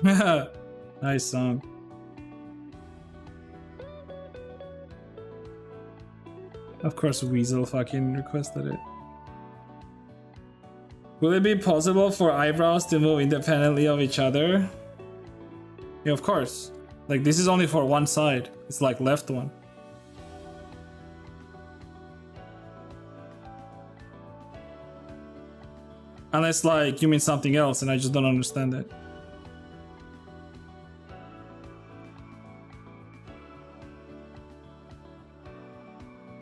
The nice song. Of course, Weasel fucking requested it. Will it be possible for eyebrows to move independently of each other? Yeah, of course. Like, this is only for one side. It's like left one. Unless, like, you mean something else and I just don't understand it.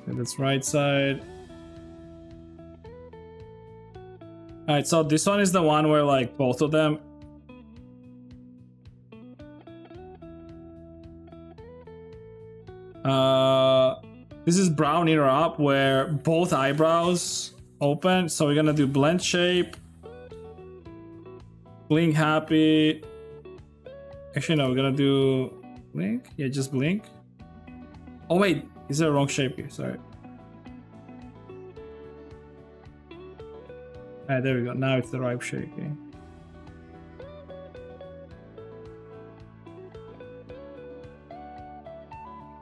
That's right side. Alright, so this one is the one where like both of them. This is brown inner up where both eyebrows open. So we're gonna do blend shape. Blink happy. Actually no, we're gonna do blink. Yeah, just blink. Oh wait, is there a wrong shape here? Sorry. Alright, there we go. Now it's the right shape. Okay.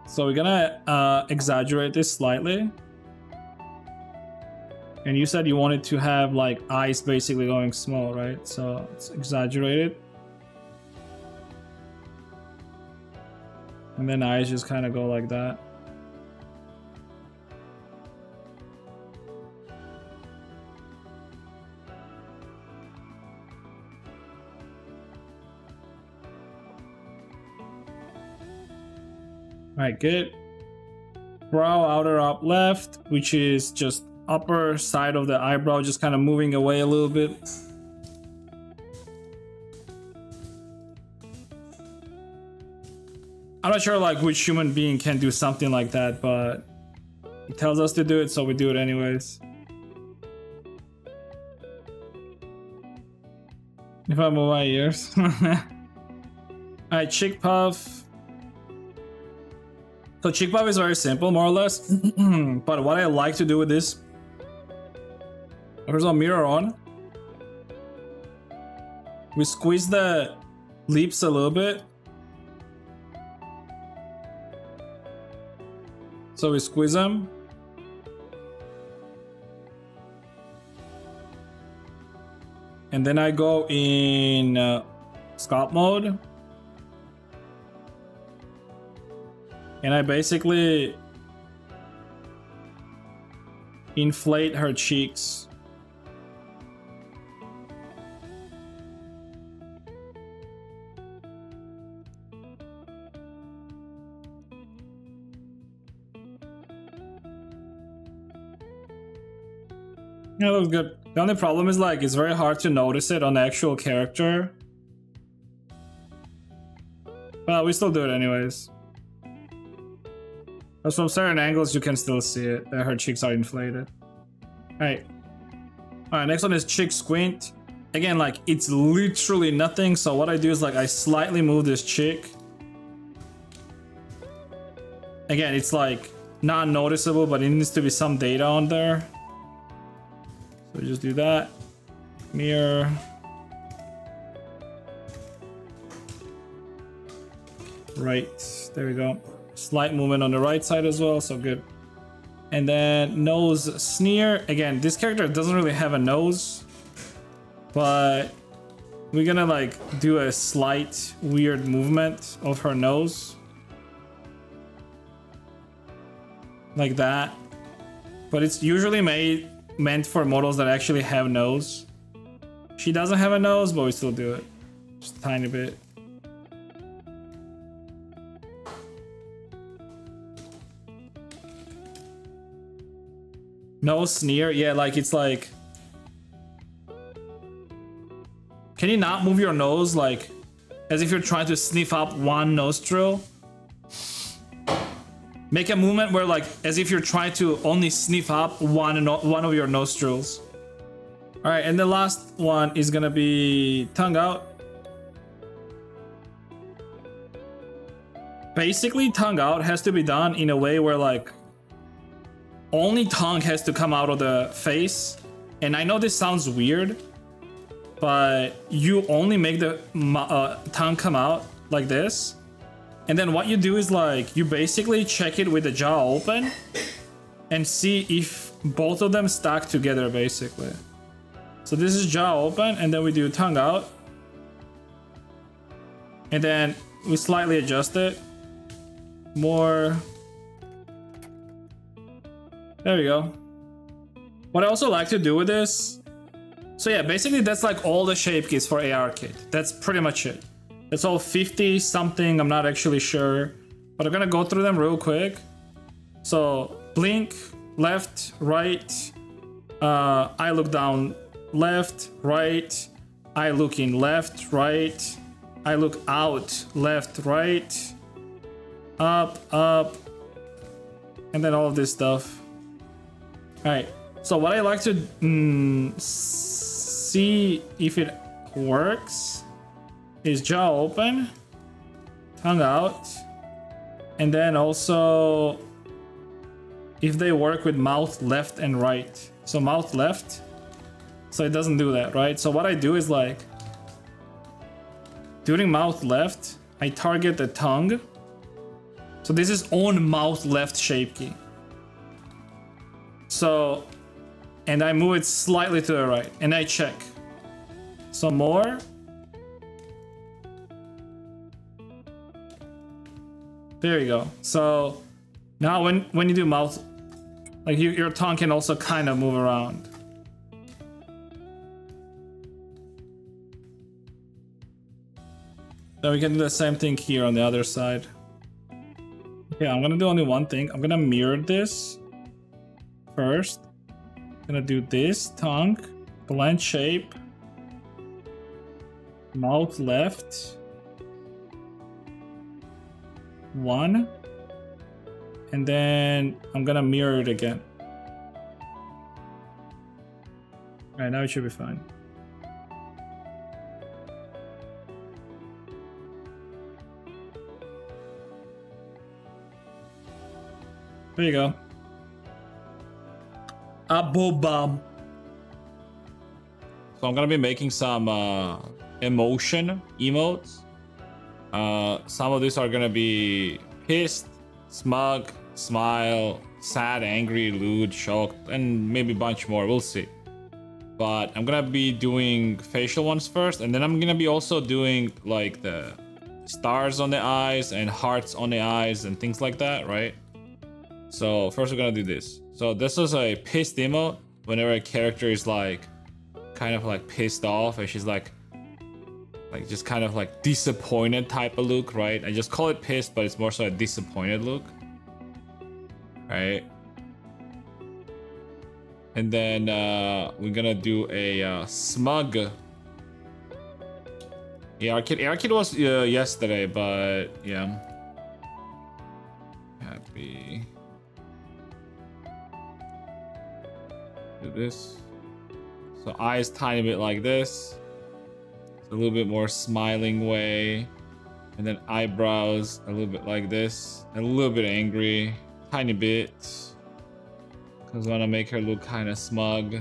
So we're gonna exaggerate this slightly. And you said you wanted to have like eyes basically going small, right? So it's exaggerated. And then eyes just kind of go like that. Alright, good. Brow outer up left, which is just upper side of the eyebrow just kind of moving away a little bit. I'm not sure like which human being can do something like that, but it tells us to do it, so we do it anyways. If I move my ears. Alright, cheek puff. So cheek puff is very simple, more or less. But what I like to do with this, there's a mirror on. We squeeze the lips a little bit. So we squeeze them. And then I go in sculpt mode. And I basically inflate her cheeks. Yeah, that looks good. The only problem is like it's very hard to notice it on the actual character. But we still do it anyways. But from certain angles you can still see it, that her cheeks are inflated. Alright. Alright, next one is cheek squint. Again, like it's literally nothing, so what I do is like I slightly move this cheek. Again, it's like not noticeable, but it needs to be some data on there. So just do that. Mirror. Right, there we go. Slight movement on the right side as well, so good. And then nose sneer. Again, this character doesn't really have a nose, but we're gonna like do a slight weird movement of her nose. Like that. But it's usually meant for models that actually have nose. She doesn't have a nose, but we still do it. Just a tiny bit. Nose sneer, yeah, like it's like... Can you not move your nose like as if you're trying to sniff up one nostril? Make a movement where like as if you're trying to only sniff up one of your nostrils. All right, and the last one is gonna be tongue out. Basically, tongue out has to be done in a way where like only tongue has to come out of the face. And I know this sounds weird, but you only make the tongue come out like this. And then what you do is like, you basically check it with the jaw open and see if both of them stack together basically. So this is jaw open and then we do tongue out. And then we slightly adjust it. More. There we go. What I also like to do with this, so yeah, basically that's like all the shape keys for ARKit. That's pretty much it. It's all 50 something, I'm not actually sure, but I'm gonna go through them real quick. So blink, left, right, I look down, left, right, I look in, left, right, I look out, left, right, up, and then all of this stuff. All right, so what I like to see if it works is jaw open, tongue out, and then also if they work with mouth left and right. So mouth left, so it doesn't do that, right? So what I do is like, during mouth left, I target the tongue. So this is on mouth left shape key. So, and I move it slightly to the right and I check. So more. There you go. So now when you do mouth, like your tongue can also kind of move around. Then we can do the same thing here on the other side. Okay, I'm gonna do only one thing. I'm gonna mirror this first. Gonna do this, tongue, blend shape, mouth left, 1, and then I'm gonna mirror it again. Alright, now it should be fine. There you go. Abobam. So I'm gonna be making some emotion emotes. Some of these are gonna be pissed, smug, smile, sad, angry, lewd, shocked, and maybe a bunch more. We'll see. But I'm gonna be doing facial ones first, and then I'm gonna be also doing like the stars on the eyes and hearts on the eyes and things like that, right? So first we're gonna do this. So this is a pissed emote. Whenever a character is like kind of like pissed off and she's like just kind of like disappointed type of look, right? I just call it pissed, but it's more so a disappointed look, right? And then we're gonna do a smug. Yeah, Arcade was yesterday, but yeah. Happy. Do this. So eyes tiny bit like this. It's a little bit more smiling way. And then eyebrows a little bit like this. A little bit angry. Tiny bit. Because I want to make her look kind of smug.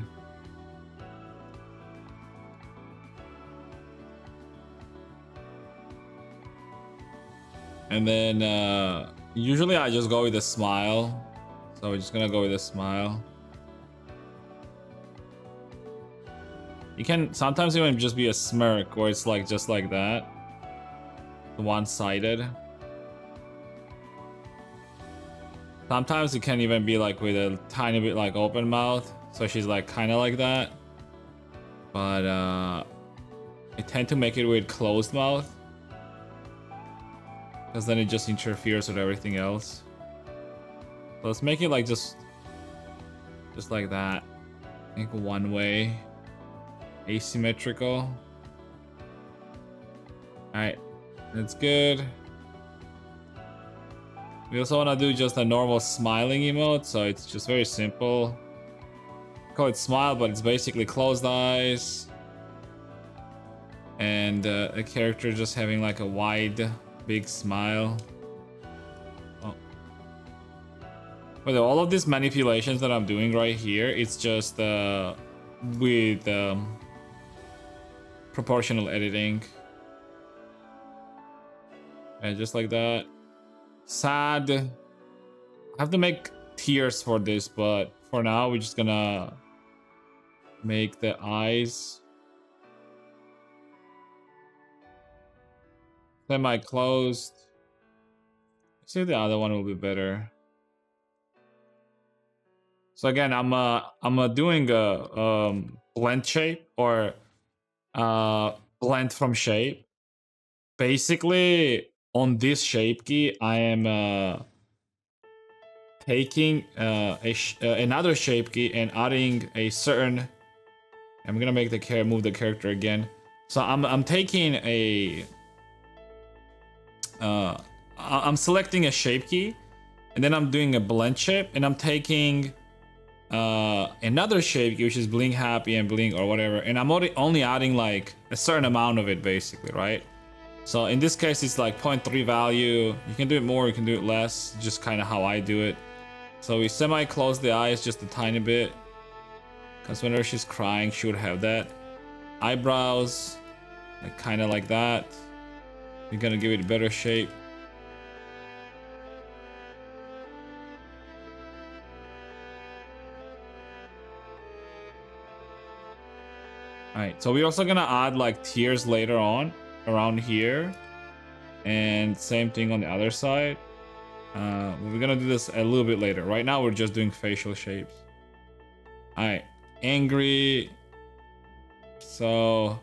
And then usually I just go with a smile. So we're just gonna go with a smile. You can sometimes even just be a smirk where it's like just like that. One-sided. Sometimes it can even be like with a tiny bit like open mouth. So she's like kind of like that. But I tend to make it with closed mouth. Because then it just interferes with everything else. So let's make it like just like that. I think one way. Asymmetrical. Alright, that's good. We also want to do just a normal smiling emote, so it's just very simple. Call it smile, but it's basically closed eyes. And a character just having like a wide, big smile. Oh. But all of these manipulations that I'm doing right here, it's just with proportional editing. And just like that. Sad. I have to make tears for this, but for now we're just gonna make the eyes semi-closed. See, the other one will be better. So again, I'm doing a blend shape or blend from shape. Basically, on this shape key, I am taking another shape key and adding a certain. I'm gonna make the move the character again. So I'm taking a. I'm selecting a shape key, and then I'm doing a blend shape, and I'm taking another shape key, which is blink happy and blink or whatever, and I'm only adding like a certain amount of it, basically, right? So in this case, it's like 0.3 value. You can do it more, you can do it less, just kind of how I do it. So we semi-close the eyes just a tiny bit, because whenever she's crying, she would have that. Eyebrows, like kind of like that. We're gonna give it a better shape. Alright, so we're also gonna add like tears later on around here, and same thing on the other side. We're gonna do this a little bit later. Right now we're just doing facial shapes. Alright, angry. So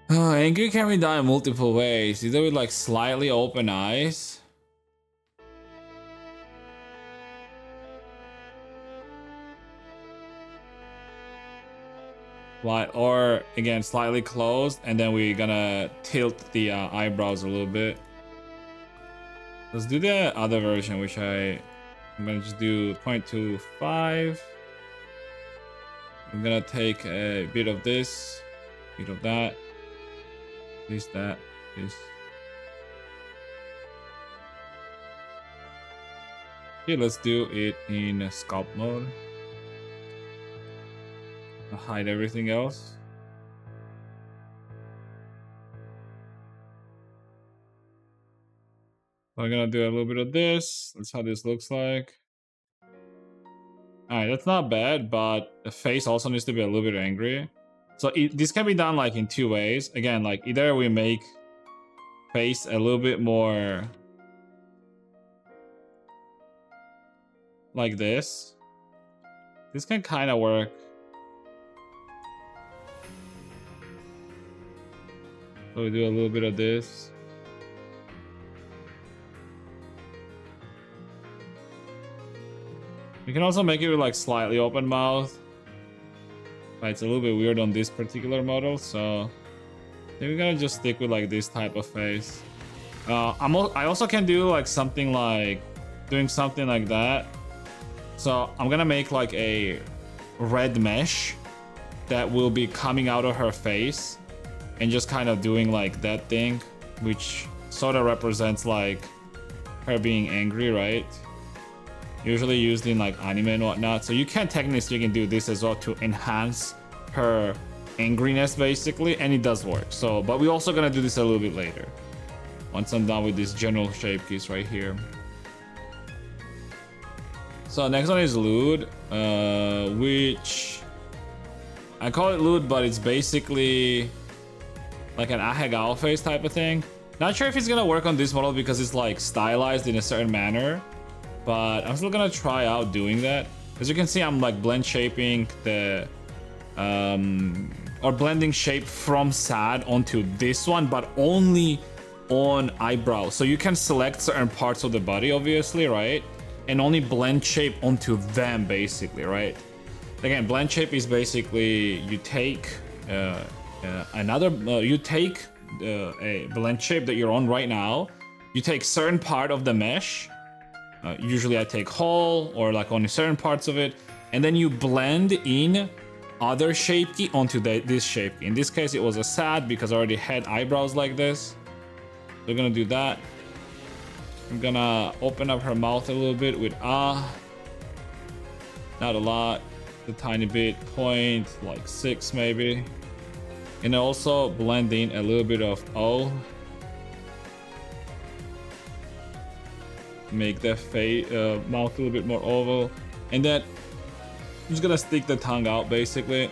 angry can be done in multiple ways, either with like slightly open eyes, or again, slightly closed, and then we're gonna tilt the eyebrows a little bit. Let's do the other version, which I'm gonna just do 0.25. I'm gonna take a bit of this, bit of that, this, that, this. Okay, let's do it in sculpt mode. I'll hide everything else. I'm gonna do a little bit of this. That's how this looks like. Alright, that's not bad, but the face also needs to be a little bit angry. So this can be done like in two ways. Again, like either we make face a little bit more like this. This can kind of work. So we do a little bit of this. You can also make it with like slightly open mouth. But it's a little bit weird on this particular model, so I think we're gonna just stick with like this type of face. I also can do like something like doing something like that. So I'm gonna make like a red mesh that will be coming out of her face and just kind of doing like that thing, which sort of represents like her being angry, right? Usually used in like anime and whatnot. So you can technically speaking do this as well to enhance her angriness basically, and it does work. So, but we're also gonna do this a little bit later once I'm done with this general shape keys right here. So next one is Lewd, which I call it Lewd, but it's basically like an Ahegao face type of thing. Not sure if it's gonna work on this model because it's like stylized in a certain manner, but I'm still gonna try out doing that. As you can see, I'm like blend shaping the or blending shape from sad onto this one, but only on eyebrow. So you can select certain parts of the body, obviously, right? And only blend shape onto them, basically, right? Again, blend shape is basically you take a blend shape that you're on right now. You take certain part of the mesh. Usually I take whole or like only certain parts of it, and then you blend in other shape key onto this shape key. In this case, it was a sad because I already had eyebrows like this. We're gonna do that. I'm gonna open up her mouth a little bit with not a lot, a tiny bit, point like 6 maybe, and also blend in a little bit of O. Make the mouth a little bit more oval, and then I'm just gonna stick the tongue out basically.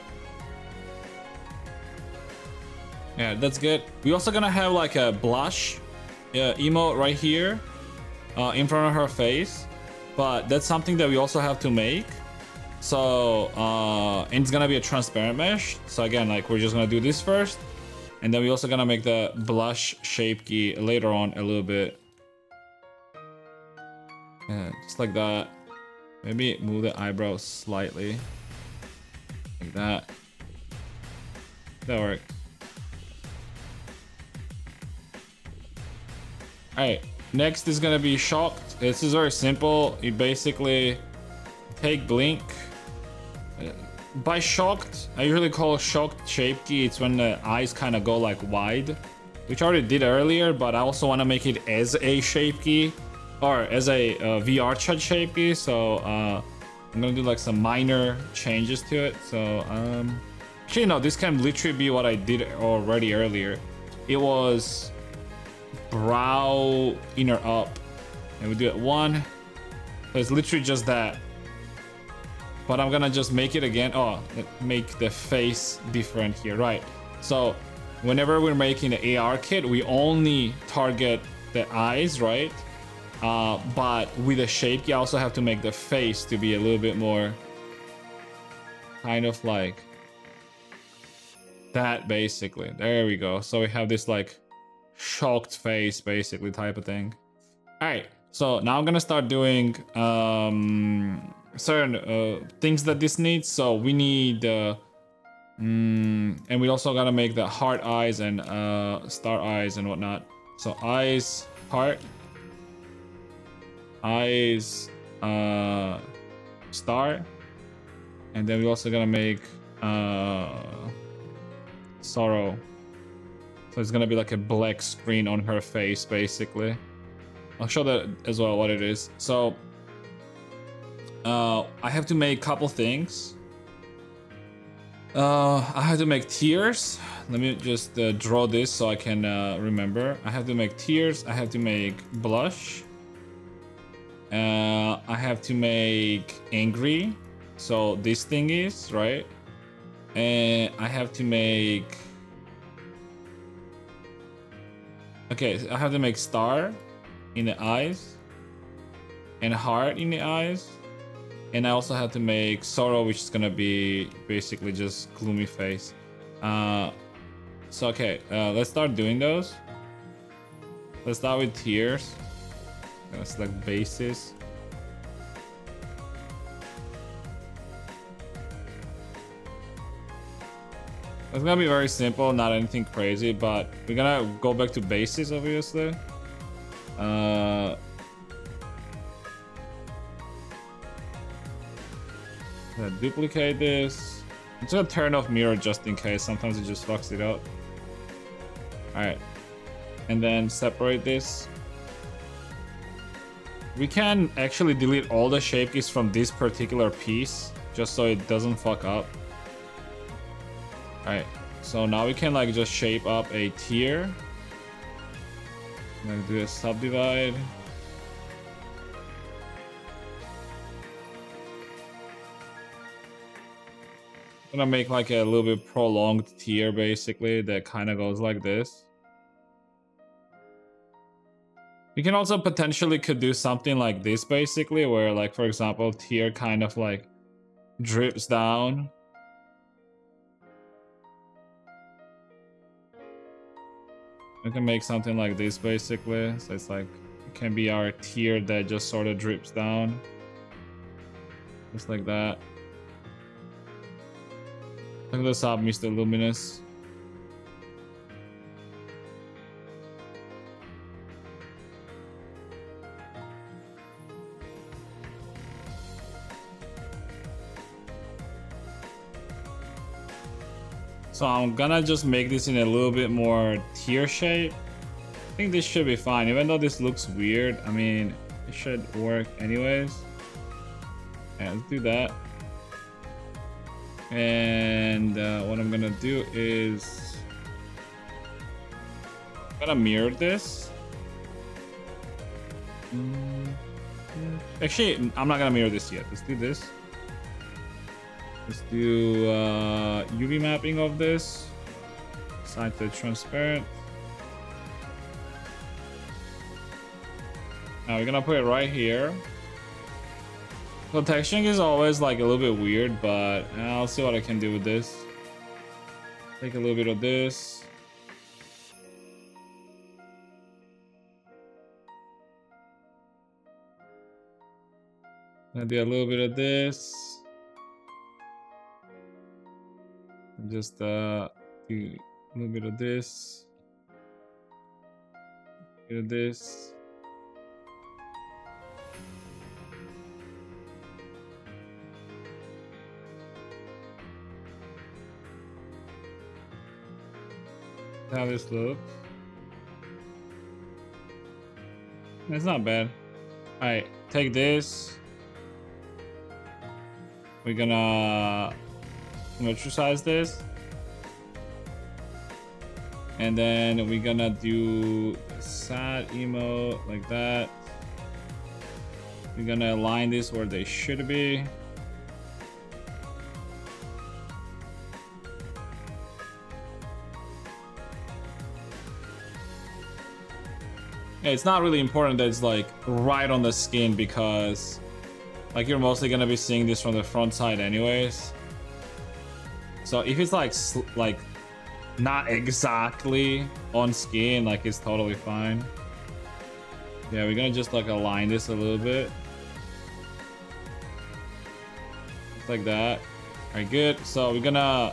Yeah, that's good. We're also gonna have like a blush emote right here in front of her face, but that's something that we also have to make. So and it's gonna be a transparent mesh. So again, like we're just gonna do this first, and then we're also gonna make the blush shape key later on a little bit. Yeah, just like that. Maybe move the eyebrows slightly. Like that. That worked. Alright, next is gonna be shocked. This is very simple. You basically take blink. By shocked, I usually call shocked shape key. It's when the eyes kind of go like wide, which I already did earlier, but I also want to make it as a shape key. Or as a VR chat shape key, so I'm gonna do like some minor changes to it. So actually no, this can literally be what I did already earlier. It was brow inner up, and we do it 1. So it's literally just that. But I'm gonna just make it again. Oh, make the face different here, right? So whenever we're making the AR kit, we only target the eyes, right? But with a shape key, I also have to make the face to be a little bit more kind of like that, basically. There we go. So we have this like shocked face, basically, type of thing. All right, so now I'm gonna start doing certain things that this needs. So we need And we also gotta make the heart eyes and star eyes and whatnot. So eyes, heart, eyes, star, and then we also gotta make sorrow. So it's gonna be like a black screen on her face, basically. I'll show that as well what it is. So I have to make a couple things. I have to make tears. Let me just draw this so I can remember. I have to make tears. I have to make blush. I have to make angry. So this thing is, right? And I have to make... Okay, I have to make star in the eyes and heart in the eyes, and I also have to make sorrow, which is gonna be basically just gloomy face. So okay, let's start doing those. Let's start with tears. Let's select bases. It's gonna be very simple, not anything crazy, but we're gonna go back to bases, obviously. Duplicate this. I'm just gonna turn off mirror just in case. Sometimes it just fucks it up. Alright. And then separate this. We can actually delete all the shape keys from this particular piece, just so it doesn't fuck up. Alright, so now we can like just shape up a tier. Like do a subdivide. I'm gonna make like a little bit prolonged tier basically that kind of goes like this. We can also potentially could do something like this basically, where like for example tier kind of like drips down. We can make something like this basically, so it's like it can be our tier that just sort of drips down, just like that. Look this up, Mr. Luminous. So I'm gonna just make this in a little bit more tier shape. I think this should be fine, even though this looks weird. I mean, it should work anyways. Yeah, let's do that. And what I'm gonna do is I'm gonna mirror this. Actually, I'm not gonna mirror this yet. Let's do this. Let's do UV mapping of this. Assign to transparent. Now we're gonna put it right here. So texturing is always like a little bit weird, but I'll see what I can do with this. Take a little bit of this. I'll do a little bit of this. Just do a little bit of this. Bit of this. How this looks. It's not bad. Alright, take this. We're gonna symmetricize this. And then we're gonna do sad emote like that. We're gonna align this where they should be. Yeah, it's not really important that it's like right on the skin because like you're mostly gonna be seeing this from the front side anyways. So if it's like not exactly on skin, like it's totally fine. Yeah, we're gonna just like align this a little bit. Just like that. Alright, good. So we're gonna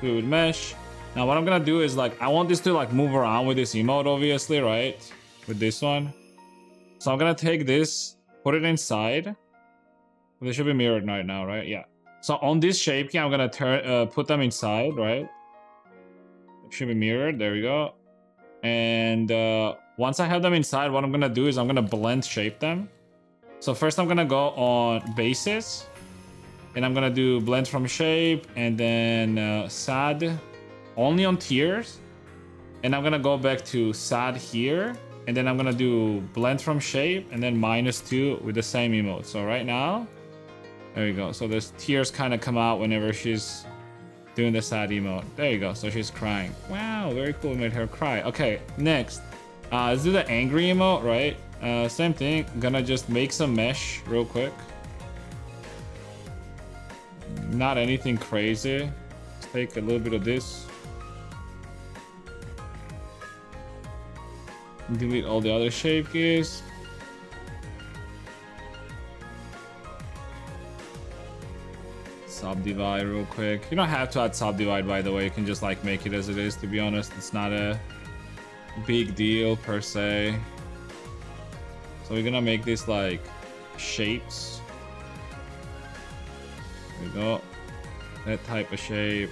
do it with mesh. Now what I'm gonna do is like, I want this to like move around with this emote, obviously, right? With this one. So I'm gonna take this, put it inside. They should be mirrored right now, right? Yeah. So on this shape key, I'm gonna put them inside, right? It should be mirrored. There we go. And once I have them inside, what I'm gonna do is I'm gonna blend shape them. So first I'm gonna go on basis, and I'm gonna do blend from shape, and then SAD only on tiers, and I'm gonna go back to SAD here, and then I'm gonna do blend from shape, and then -2 with the same emote. So right now, there you go. So this tears kind of come out whenever she's doing the sad emote. There you go. So she's crying. Wow, very cool. We made her cry. Okay, next. Let's do the angry emote, right? Same thing. Gonna just make some mesh real quick. Not anything crazy. Let's take a little bit of this. Delete all the other shape keys. Subdivide real quick. You don't have to add subdivide, by the way. You can just like make it as it is, to be honest. It's not a big deal per se. So we're gonna make this like shapes. There we go. That type of shape.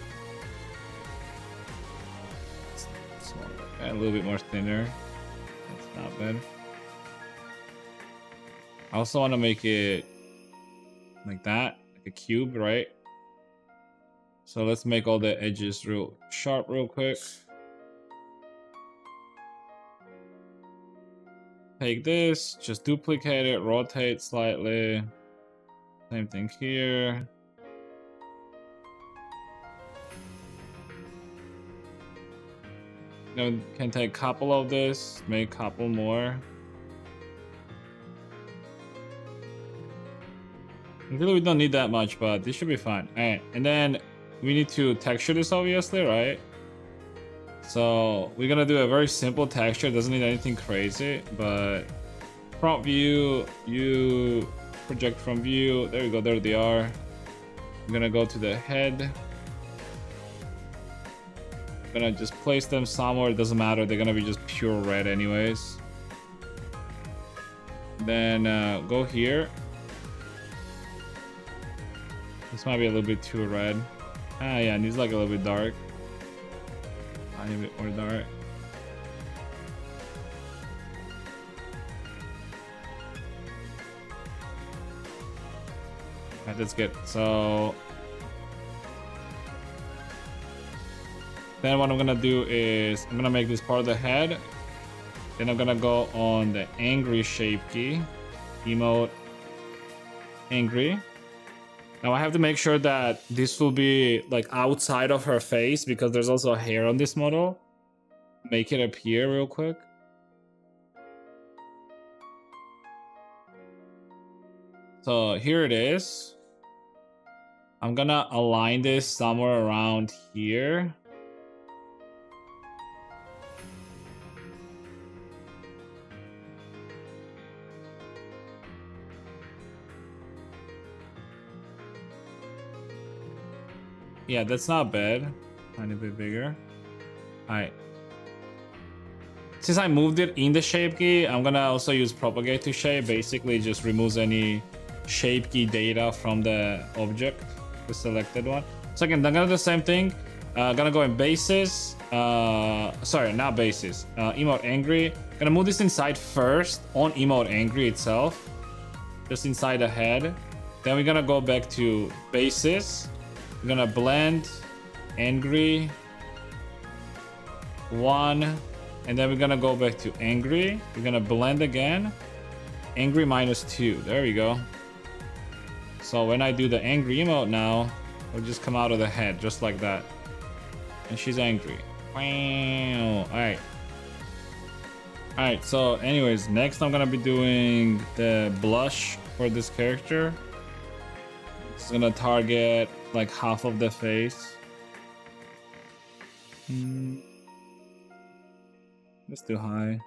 A little bit more thinner. That's not bad. I also want to make it like that, like a cube, right? So let's make all the edges real sharp real quick. Take this, just duplicate it, rotate slightly. Same thing here. You can take a couple of this, make a couple more. Really, we don't need that much, but this should be fine. All right, and then we need to texture this, obviously, right? So we're gonna do a very simple texture. Doesn't need anything crazy, but front view, you project from view. There we go. There they are. I'm gonna go to the head. I'm gonna just place them somewhere. It doesn't matter. They're gonna be just pure red, anyways. Then go here. This might be a little bit too red. Ah, yeah, it needs like a little bit dark. A bit more dark. Alright, that's good. So then what I'm gonna do is I'm gonna make this part of the head. Then I'm gonna go on the angry shape key, emote, angry. Now I have to make sure that this will be like outside of her face because there's also a hair on this model. Make it appear real quick. So here it is. I'm gonna align this somewhere around here. Yeah, that's not bad. Tiny bit bigger. Alright. Since I moved it in the shape key, I'm gonna also use propagate to shape. Basically, just removes any shape key data from the object, the selected one. So again, I'm gonna do the same thing. Gonna go in basis. Sorry, not basis. Emote angry. Gonna move this inside first on emote angry itself, just inside the head. Then we're gonna go back to basis. We're gonna blend angry 1, and then we're gonna go back to angry. We're gonna blend again, angry -2. There we go. So when I do the angry emote now, it'll just come out of the head just like that, and she's angry. Wow. All right, so anyways, next I'm gonna be doing the blush for this character. It's gonna target like half of the face. That's too high.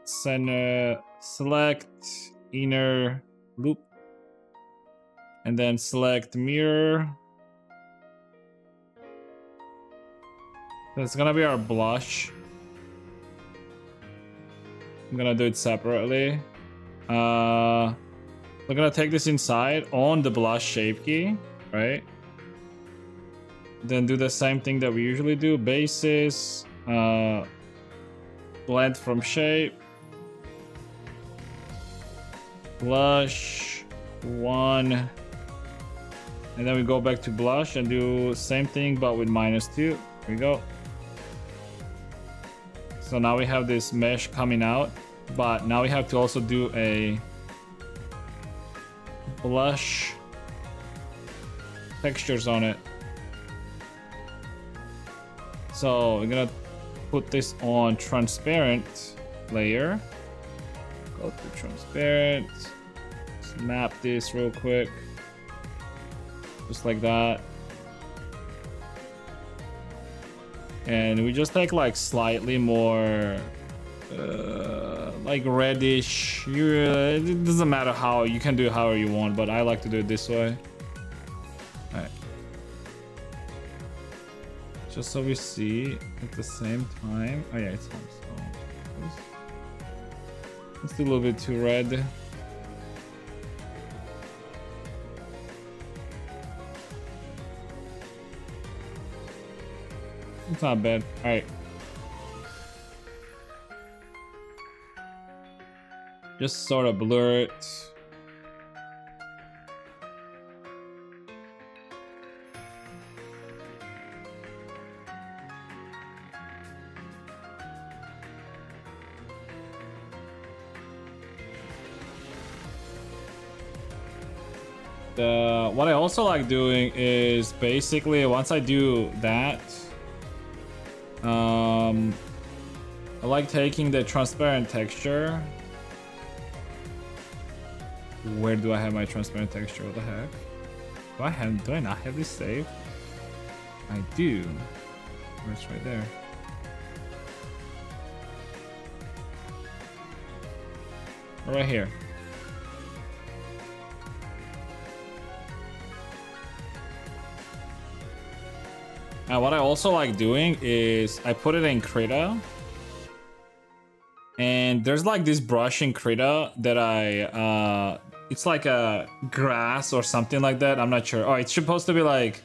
Center, select inner loop. And then select mirror. That's gonna be our blush. I'm gonna do it separately. We're gonna take this inside on the blush shape key, right? Then do the same thing that we usually do. Basis, blend from shape, blush, 1, and then we go back to blush and do same thing but with -2. Here we go. So now we have this mesh coming out, but now we have to also do a blush textures on it. So we're gonna put this on transparent layer. Go to transparent. Snap this real quick. Just like that. And we just take like slightly more like reddish. It doesn't matter how, you can do it however you want, but I like to do it this way. Alright. Just so we see at the same time. Oh yeah, it's on. So let's do a little bit too red. It's not bad. All right. Just sort of blur it. What I also like doing is basically once I do that, I like taking the transparent texture. Where do I have my transparent texture? What the heck? Do I not have this saved? I do. It's right there. Right here. And what I also like doing is I put it in Krita. And there's like this brush in Krita that it's like a grass or something like that. I'm not sure. Oh, it's supposed to be like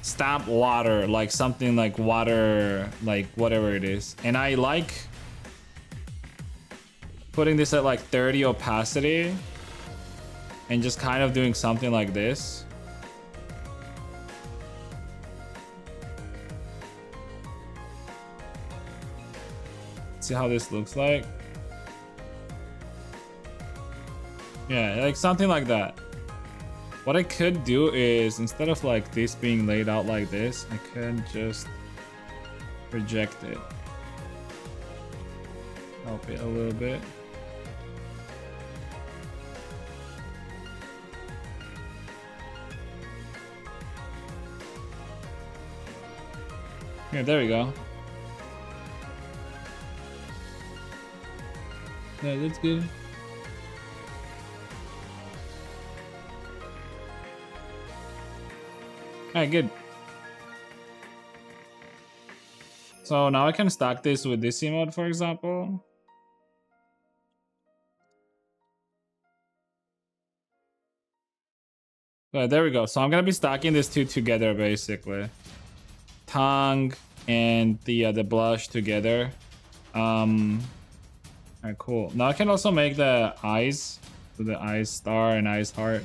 stamp water, like something like water, like whatever it is. And I like putting this at like 30 opacity and just kind of doing something like this. See how this looks like. Yeah, like something like that. What I could do is instead of like this being laid out like this, I can just project it. Help it a little bit. Yeah, there we go. Yeah, that's good. Alright, good. So now I can stack this with this emote, for example. There we go. So I'm gonna be stacking these two together, basically. Tongue and the blush together. Alright, cool. Now I can also make the eyes. So the eyes star and eyes heart.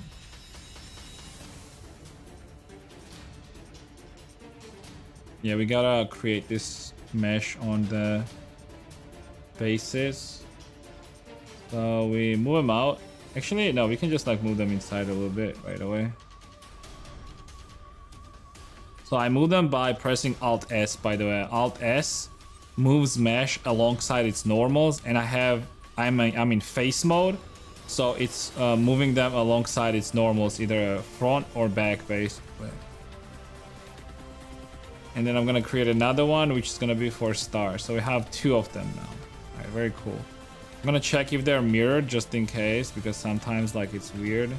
Yeah, we gotta create this mesh on the bases. So we move them out. Actually, no, we can just like move them inside a little bit right away. So I move them by pressing Alt S, by the way. Alt S moves mesh alongside its normals, and I'm in face mode, so it's moving them alongside its normals, either front or back basically. And then I'm gonna create another one, which is gonna be for star. So we have two of them now. Alright, very cool. I'm gonna check if they're mirrored just in case, because sometimes like it's weird.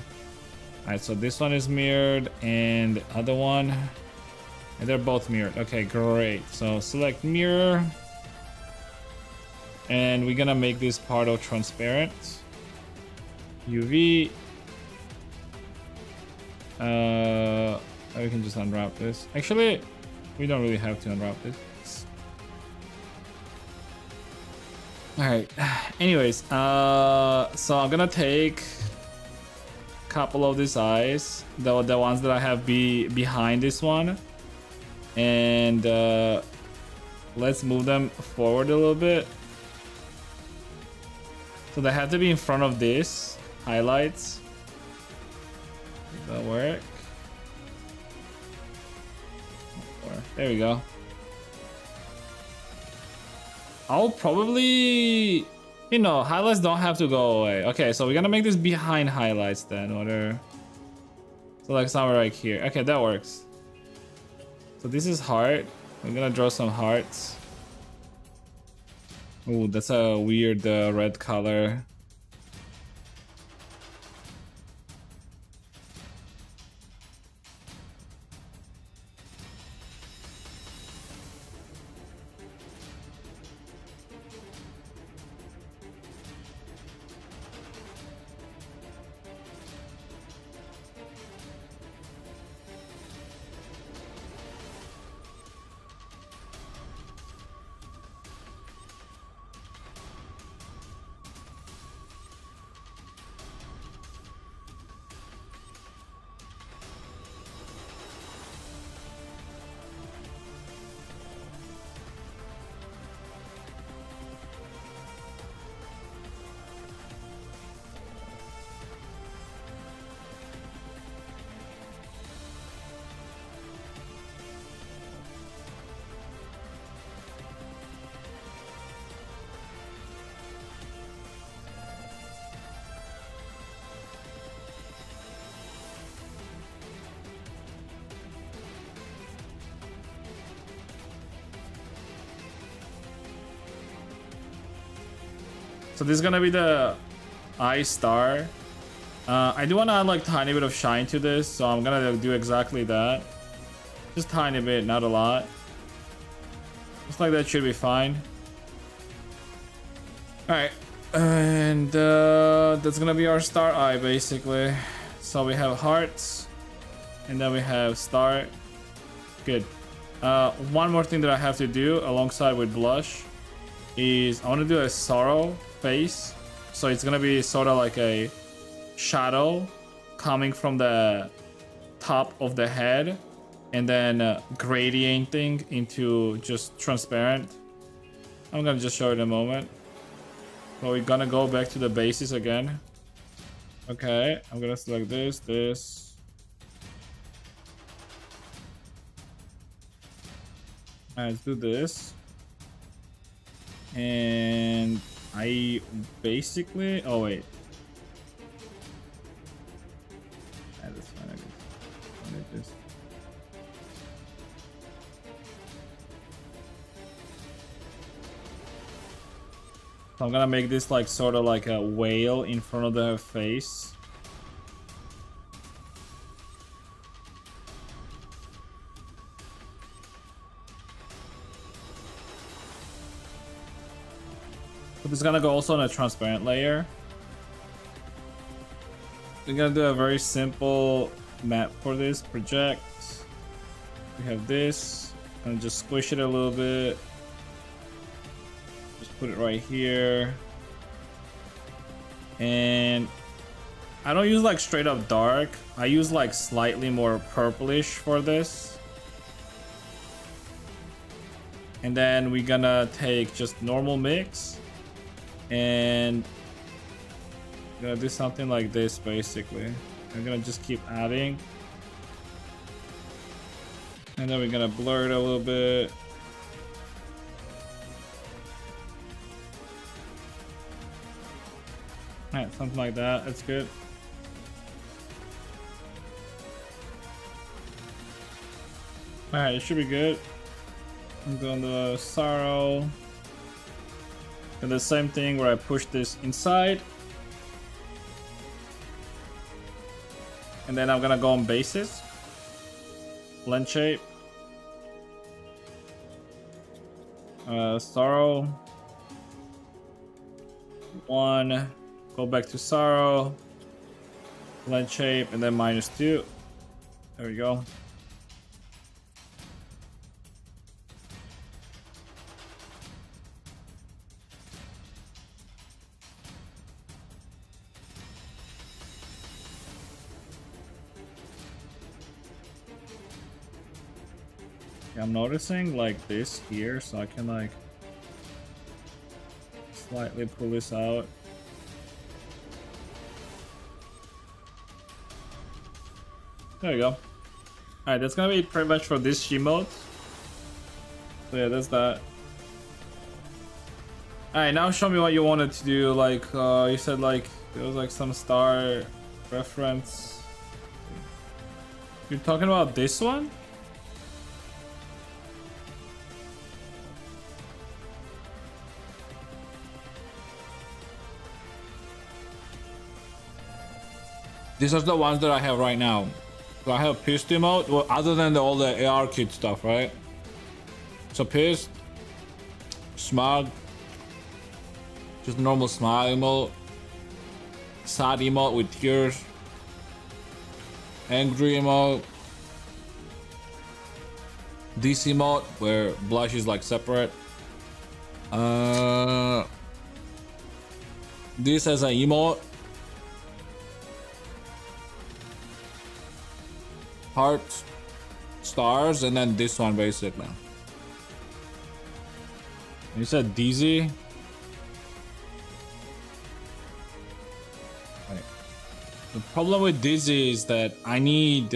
Alright, so this one is mirrored and the other one, and they're both mirrored. Okay, great. So select mirror, and we're gonna make this part of transparent. UV. We can just unwrap this. Actually, we don't really have to unwrap this. All right. Anyways, so I'm gonna take a couple of these eyes, the ones that I have behind this one, and let's move them forward a little bit. So they have to be in front of this highlights. Does that work? There we go. I'll probably, you know, highlights don't have to go away. Okay, so we're gonna make this behind highlights then, or so like somewhere right here. Okay, that works. So this is heart. I'm gonna draw some hearts. Oh, that's a weird red color. So this is gonna be the eye star. I do want to add like tiny bit of shine to this, so I'm gonna do exactly that. Just tiny bit, not a lot. Just like that should be fine. All right, and that's gonna be our star eye basically. So we have hearts, and then we have star. Good. One more thing that I have to do alongside with blush is I want to do a sorrow face. So it's gonna be sort of like a shadow coming from the top of the head and then gradienting into just transparent. I'm gonna just show it in a moment. So we're gonna go back to the bases again. Okay, I'm gonna select this. Alright, let's do this. And I basically, oh wait. That's fine, I guess. Like this. So I'm gonna make this like sort of like a whale in front of the face. So this is gonna go also on a transparent layer. We're gonna do a very simple map for this project. We have this, and just squish it a little bit. Just put it right here. And I don't use like straight up dark. I use like slightly more purplish for this. And then we're gonna take just normal mix. And I'm gonna do something like this basically. I'm gonna just keep adding. And then we're gonna blur it a little bit. Alright, something like that. That's good. Alright, it should be good. I'm doing the sorrow. And the same thing where I push this inside. And then I'm gonna go on bases. Blend shape. Sorrow. 1. Go back to sorrow. Blend shape and then -2. There we go. I'm noticing like this here, so I can like slightly pull this out. There we go. Alright, that's gonna be pretty much for this Shimote. So yeah, that's that. Alright, now show me what you wanted to do. Like, you said like there was like some star reference. You're talking about this one? These are the ones that I have right now. So I have Pissed emote, well, other than all the AR kit stuff, right? So Pissed, Smug, just normal smile emote, sad emote with tears, angry emote, this emote where blush is like separate. This as an emote. Hearts, stars, and then this one basically. You said DZ? Right. The problem with Dizzy is that I need...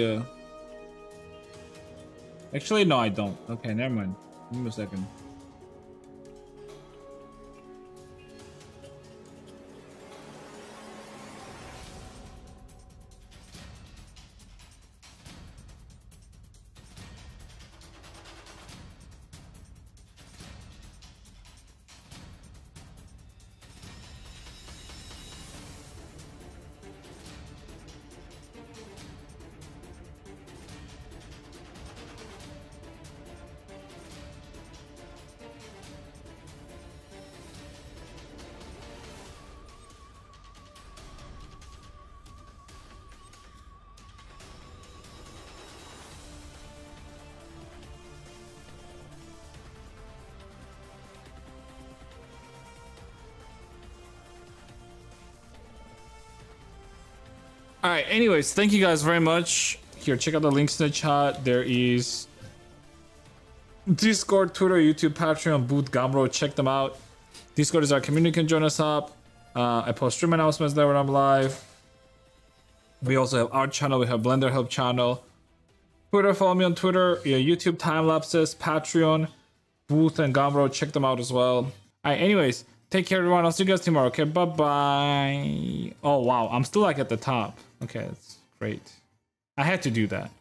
Actually, no, I don't. Okay, never mind. Give me a second. All right, anyways, thank you guys very much. Here, check out the links in the chat. There is Discord, Twitter, YouTube, Patreon, Booth, Gumroad. Check them out. Discord is our community. You can join us up. I post stream announcements there when I'm live. We also have our channel. We have Blender Help channel. Twitter, follow me on Twitter. Yeah, YouTube time lapses, Patreon, Booth, and Gumroad. Check them out as well. All right, anyways, take care, everyone. I'll see you guys tomorrow. Okay, bye-bye. Oh, wow. I'm still like at the top. Okay, that's great. I had to do that.